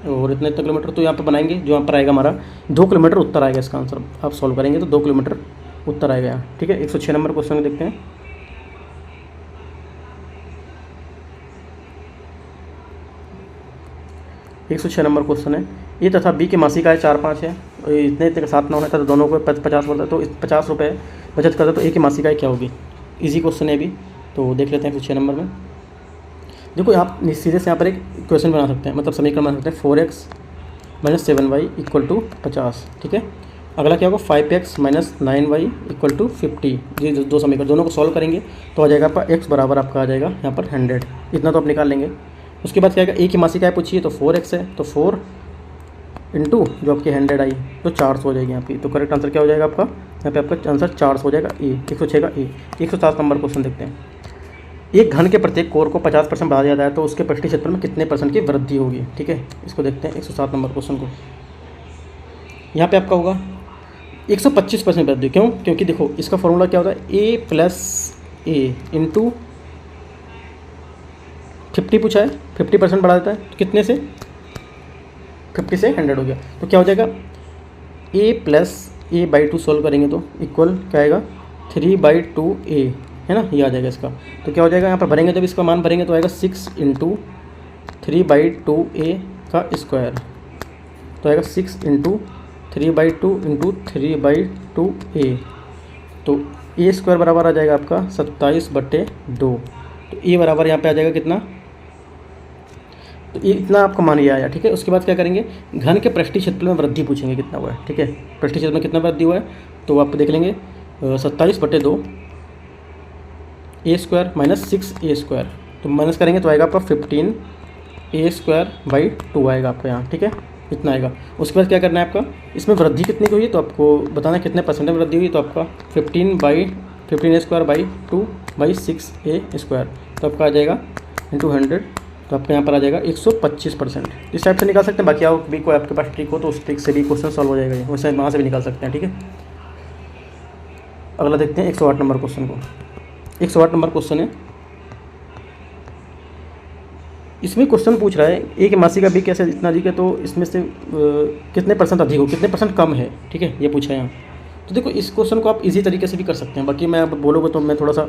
और इतने किलोमीटर, तो यहाँ पर बनाएंगे जो यहाँ पर आएगा हमारा 2 किलोमीटर उत्तर आएगा इसका आंसर। आप सॉल्व करेंगे तो 2 किलोमीटर उत्तर आएगा यहाँ, ठीक है। 106 नंबर क्वेश्चन को देखते हैं। एक 106 नंबर क्वेश्चन है, ए तथा बी की मासिक आय 4-5 है, और इतने इतने का 7-9 है, तो दोनों को 50 बढ़ता है, तो 50 रुपये बचत करता है, तो ए की मासिक आय क्या होगी। इजी क्वेश्चन है भी, तो देख लेते हैं 106 नंबर में। देखो आप सीधे से यहाँ पर एक क्वेश्चन बना सकते हैं, मतलब समीकरण बना सकते हैं। 4x - 7y = 50, ठीक है। अगला क्या होगा, 5x - 9y = 50। ये दो समीकरण दोनों को सॉल्व करेंगे तो आ जाएगा आपका x बराबर आपका आ जाएगा यहाँ पर 100, इतना तो आप निकाल लेंगे। उसके बाद क्या आएगा, ए की मासिक आय पूछिए तो 4x है, तो 4 इंटू जो आपकी 100 आई तो 400 हो जाएगी यहाँ पे। तो करेक्ट आंसर क्या हो जाएगा आपका, यहाँ पे आपका आंसर 400 हो जाएगा, ए। 106 का ए। 107 नंबर क्वेश्चन देखते हैं। एक घन के प्रत्येक कोर को 50% बढ़ा दिया जाए तो उसके पृष्ठीय क्षेत्र में कितने % की वृद्धि होगी, ठीक है। इसको देखते हैं 107 नंबर क्वेश्चन को। यहाँ पे आपका होगा 125% वृद्धि। क्यों, क्योंकि देखो इसका फॉर्मूला क्या होता है, a + a इंटू 50 पूछा है, 50% बढ़ा देता है, तो कितने से 50 से 100 हो गया, तो क्या हो जाएगा, a + a/2 सॉल्व करेंगे तो इक्वल क्या आएगा 3/2a, है ना, ये आ जाएगा इसका। तो क्या हो जाएगा, यहाँ पर भरेंगे जब इसका मान भरेंगे तो आएगा 6 × 3/2a का स्क्वायर, तो आएगा 6 × 3/2 × 3/2a, तो a स्क्वायर बराबर आ जाएगा आपका 27/2। तो a बराबर यहाँ पे आ जाएगा कितना, तो ये इतना आपका मान ये आया, ठीक है। उसके बाद क्या करेंगे, घन के पृष्ठीय क्षेत्र में वृद्धि पूछेंगे कितना हुआ है, ठीक है। पृष्ठीय क्षेत्र में कितना वृद्धि हुआ है, तो आप देख लेंगे 27/2 a स्क्वायर - 6a², तो माइनस करेंगे तो आएगा आपका 15a²/2 आएगा आपका यहाँ, ठीक है, इतना आएगा। उसके बाद क्या करना है आपका, इसमें वृद्धि कितनी की हुई है तो आपको बताना कितने % वृद्धि हुई, तो आपका 15a²/2/6a², तो आपका आ जाएगा इंटू 100, तो आपका यहाँ पर आ जाएगा 125%। इस टाइप से निकाल सकते हैं। बाकी आप भी कोई आपके पास ट्रिक हो तो उस ट्रिक से भी क्वेश्चन सॉल्व हो जाएगा, ये वैसे वहाँ से भी निकाल सकते हैं, ठीक है। अगला देखते हैं 108 नंबर क्वेश्चन को। 108 नंबर क्वेश्चन है, इसमें क्वेश्चन पूछ रहा है ए की मासिक का बी कैसे इतना अधिक है, तो इसमें से कितने % अधिक हो, कितने % कम है, ठीक है, ये पूछा है यहाँ। तो देखो इस क्वेश्चन को आप इजी तरीके से भी कर सकते हैं, बाकी मैं अब बोलोगे तो मैं थोड़ा सा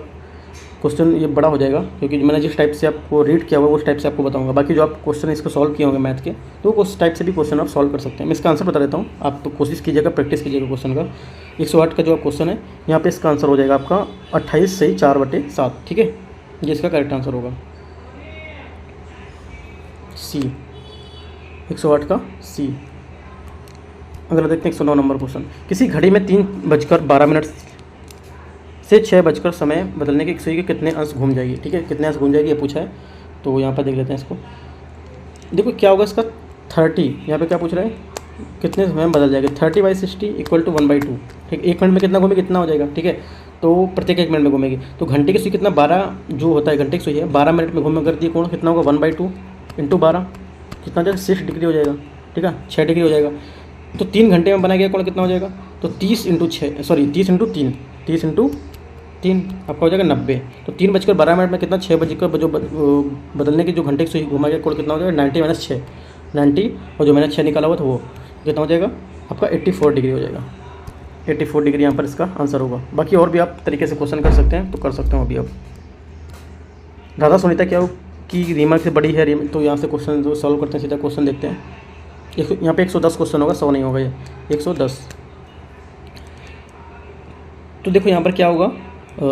क्वेश्चन ये बड़ा हो जाएगा, क्योंकि मैंने जिस टाइप से आपको रीड किया हुआ उस टाइप से आपको बताऊंगा। बाकी जो आप क्वेश्चन इसको सॉल्व किए होंगे मैथ के, तो उस टाइप से भी क्वेश्चन आप सॉल्व कर सकते हैं। मैं इसका आंसर बता देता हूँ, आप तो कोशिश कीजिएगा, प्रैक्टिस कीजिएगा क्वेश्चन का। 108 का जो क्वेश्चन है यहाँ पे इसका आंसर हो जाएगा आपका 28 सही 4/7, ठीक है, ये इसका करेक्ट आंसर होगा, सी। 108 का सी। अगला देखते हैं 109 नंबर क्वेश्चन। किसी घड़ी में 3:12 से 6 समय बदलने की सुई के कितने अंश घूम जाएगी, ठीक है, कितने अंश घूम जाएगी ये पूछा है। तो यहाँ पर देख लेते हैं इसको। देखो क्या होगा इसका 30, यहाँ पे क्या पूछ रहा है, कितने समय में बदल जाएगी। 30/60 = 1/2, ठीक। 1 मिनट में कितना घूमेगी, कितना हो जाएगा, ठीक है। तो प्रत्येक 1 मिनट में घूमेगी, तो घंटे की सुई कितना 12 जो होता है, घंटे की सुई है 12 मिनट में घूमे करती है कोण, कितना होगा 1/2 × 12, कितना हो जाएगा 6 डिग्री हो जाएगा, ठीक है, 6 डिग्री हो जाएगा। तो 3 घंटे में बनाया गया कोण कितना हो जाएगा, तो 30 × 3 आपका हो जाएगा 90। तो 3:12 में कितना 6 बजे का जो बदलने की जो घंटे की सुई घुमा गया कोण कितना हो जाएगा 90 - 6, 90, और जो मैंने 6 निकाला हुआ था वो कितना हो जाएगा आपका 84 डिग्री हो जाएगा। 84 डिग्री यहाँ पर इसका आंसर होगा। बाकी और भी आप तरीके से क्वेश्चन कर सकते हैं, तो कर सकते हो अभी आप। राधा सुनीता क्या हो कि रीमा से बड़ी है, तो यहाँ से क्वेश्चन जो सॉल्व करते हैं सीधा क्वेश्चन देखते हैं। यहाँ पे 110 क्वेश्चन होगा, 100 नहीं होगा, ये 110। तो देखो यहाँ पर क्या होगा,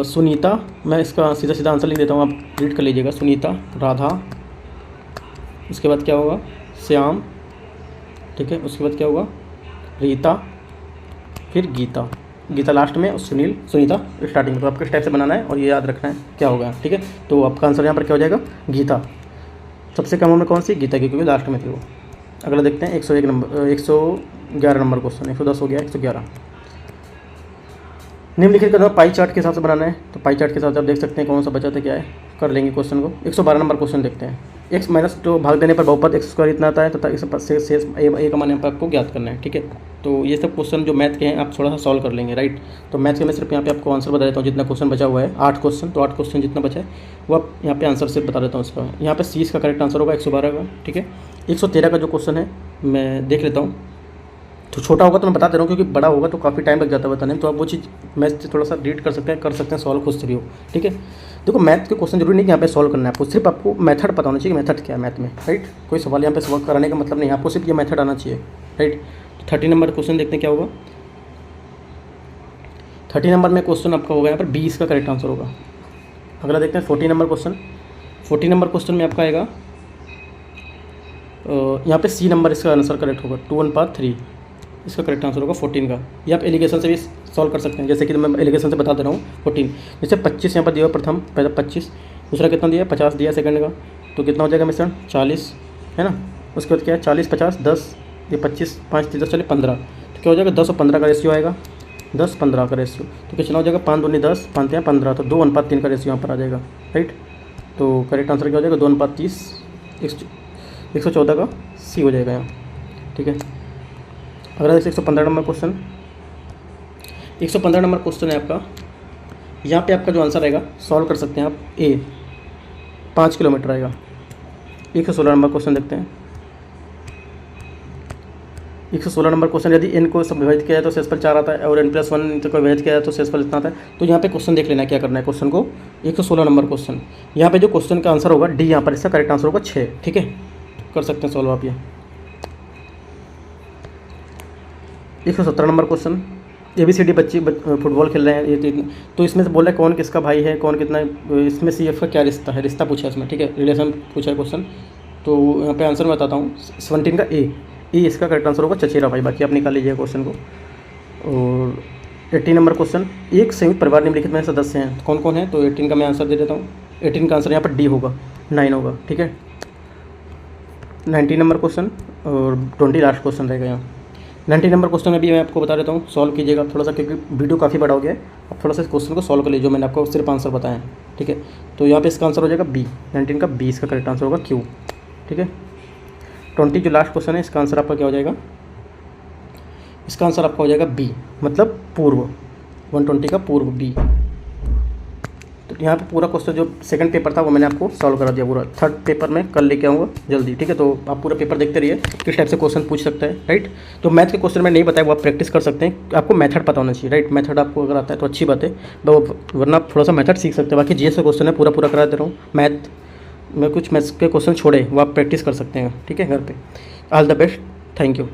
सुनीता, मैं इसका सीधा सीधा आंसर लिख देता हूँ, आप रीड कर लीजिएगा। सुनीता, राधा, उसके बाद क्या होगा श्याम, ठीक है, उसके बाद क्या होगा रीता, फिर गीता, गीता लास्ट में, और सुनील, सुनीता स्टार्टिंग में। तो आपको इस टाइप से बनाना है और ये याद रखना है क्या होगा, ठीक है। तो आपका आंसर यहाँ पर क्या हो जाएगा गीता। सबसे कम उम्र कौन सी, गीता की, क्योंकि लास्ट में थी वो। अगला देखते हैं 111 नंबर क्वेश्चन। 110 हो गया, 111। निम्नलिखित का पाई चार्ट के हिसाब से बनाना है, तो पाई चार्ट के हिसाब से आप देख सकते हैं कौन सा बचा था क्या है, कर लेंगे क्वेश्चन को। 112 नंबर क्वेश्चन देखते हैं। x माइनस तो भाग देने पर बहुपद x² इतना आता है, तथा इस शेष a का मान यहाँ पर आपको ज्ञात करना है, ठीक है। तो ये सब क्वेश्चन जो मैथ के हैं आप थोड़ा सा सॉल्व कर लेंगे, राइट। तो मैथ के मैं सिर्फ यहाँ पे आपको आंसर बता देता हूँ, जितना क्वेश्चन बचा हुआ है 8 क्वेश्चन, तो 8 क्वेश्चन जितना बचा है वो आप यहाँ पे आंसर से बता देता हूँ इसका। यहाँ पे सी इसका करेक्ट आंसर होगा 112 का, ठीक है। 113 का जो क्वेश्चन है मैं देख लेता हूँ। तो छोटा होगा तो मैं बता दे रहा हूँ, क्योंकि बड़ा होगा तो काफ़ी टाइम लग जाता है बताने में, तो आप वो चीज़ मैथ से थोड़ा सा रीड कर सकते हैं सॉल्व खुद से भी हो, ठीक है। देखो मैथ के क्वेश्चन जरूरी नहीं कि यहाँ पे सॉल्व करना है आपको, सिर्फ आपको मेथड पता होना चाहिए कि मेथड क्या है मैथ में, राइट। कोई सवाल यहाँ पे सॉल्व कराने का मतलब नहीं, आपको सिर्फ ये मेथड आना चाहिए, राइट। 30 नंबर क्वेश्चन देखते हैं क्या होगा। 30 नंबर में क्वेश्चन आपका होगा यहाँ पर 20 का करेक्ट आंसर होगा। अगला देखते हैं 40 नंबर क्वेश्चन। 40 नंबर क्वेश्चन में आपका आएगा यहाँ पे सी नंबर इसका आंसर करेक्ट होगा, 2:3 इसका करेक्ट आंसर होगा 14 का। ये आप एलिगेशन से भी सॉल्व कर सकते हैं, जैसे कि मैं एलिगेशन से बता दे रहा हूँ 14। जैसे 25 यहाँ पर दिया प्रथम, पहला 25, दूसरा कितना दिया 50 दिया सेकंड का, तो कितना हो जाएगा मिश्रण 40 है ना। उसके बाद क्या है 40 50 10, ये 25 5 10 चले 15, तो क्या हो जाएगा 10 और 15 का रेशियो आएगा, 10-15 का रेशियो, तो कितना हो जाएगा 5 दूनी 10 5 हैं 15, तो 2:3 का रेशियो यहाँ पर आ जाएगा, राइट। तो करेक्ट आंसर क्या हो जाएगा 2:30, 114 का सी हो जाएगा यहाँ, ठीक है। अगला देखिए 115 नंबर क्वेश्चन। 115 नंबर क्वेश्चन है आपका, यहाँ पे आपका जो आंसर आएगा सॉल्व कर सकते हैं आप, ए 5 किलोमीटर आएगा। 116 नंबर क्वेश्चन देखते हैं। 116 नंबर क्वेश्चन, यदि n को सब विभाजित किया जाए तो शेषफल 4 आता है और n+1 को विभाजित किया जाए तो शेषफल इतना आता है। तो यहाँ पे क्वेश्चन देख लेना है क्या करना है क्वेश्चन को। 116 नंबर क्वेश्चन, यहाँ पे जो क्वेश्चन का आंसर होगा डी, यहाँ पर इसका करेक्ट आंसर होगा 6, ठीक है। कर सकते हैं सॉल्व आप ये। 117 नंबर क्वेश्चन, ABCD बच्ची फुटबॉल खेल रहे हैं ये, तो इसमें से बोला है कौन किसका भाई है, कौन कितना, इसमें CF का क्या रिश्ता है, रिश्ता पूछा है इसमें, ठीक है, रिलेशन पूछा है क्वेश्चन। तो यहाँ पे आंसर मैं बताता हूँ, 17 का ए इसका करेक्ट आंसर होगा, चचेरा भाई, बाकी आप निकाल लीजिए क्वेश्चन को। और 18 नंबर क्वेश्चन, एक संयुक्त परिवार निम्नलिखित में सदस्य हैं, कौन कौन है, तो 18 का मैं आंसर दे देता हूँ। 18 का आंसर यहाँ पर डी होगा, 9 होगा, ठीक है। 19 नंबर क्वेश्चन और 20 लास्ट क्वेश्चन रहेगा यहाँ। 90 नंबर क्वेश्चन अभी मैं आपको बता देता हूँ, सॉल्व कीजिएगा थोड़ा सा, क्योंकि वीडियो काफ़ी बड़ा हो गया है। अब थोड़ा सा इस क्वेश्चन को सॉल्व कर लीजिए, जो मैंने आपको सिर्फ आंसर बताया है, ठीक है। तो यहाँ पे इसका आंसर हो जाएगा बी, 19 का बी इसका करेक्ट आंसर होगा क्यू, ठीक है। 20 जो लास्ट क्वेश्चन है, इसका आंसर आपका क्या हो जाएगा, इसका आंसर आपका हो जाएगा बी, मतलब पूर्व, 120 का पूर्व बी। तो यहाँ पे पूरा क्वेश्चन जो सेकंड पेपर था वो मैंने आपको सॉल्व करा दिया पूरा। थर्ड पेपर में कल लेके आऊँगा जल्दी, ठीक है। तो आप पूरा पेपर देखते रहिए किस टाइप से क्वेश्चन पूछ सकता है, राइट। तो मैथ के क्वेश्चन में नहीं बताया, वो आप प्रैक्टिस कर सकते हैं, आपको मेथड पता होना चाहिए, राइट। मेथड आपको अगर आता है तो अच्छी बात है, वरना आप थोड़ा सा मेथड सीख सकते हैं। बाकी GS का क्वेश्चन है पूरा करा दे रहा हूँ, मैथ में कुछ मैथ्स के क्वेश्चन छोड़े वो आप प्रैक्टिस कर सकते हैं, ठीक है, घर पर। All the best, thank you.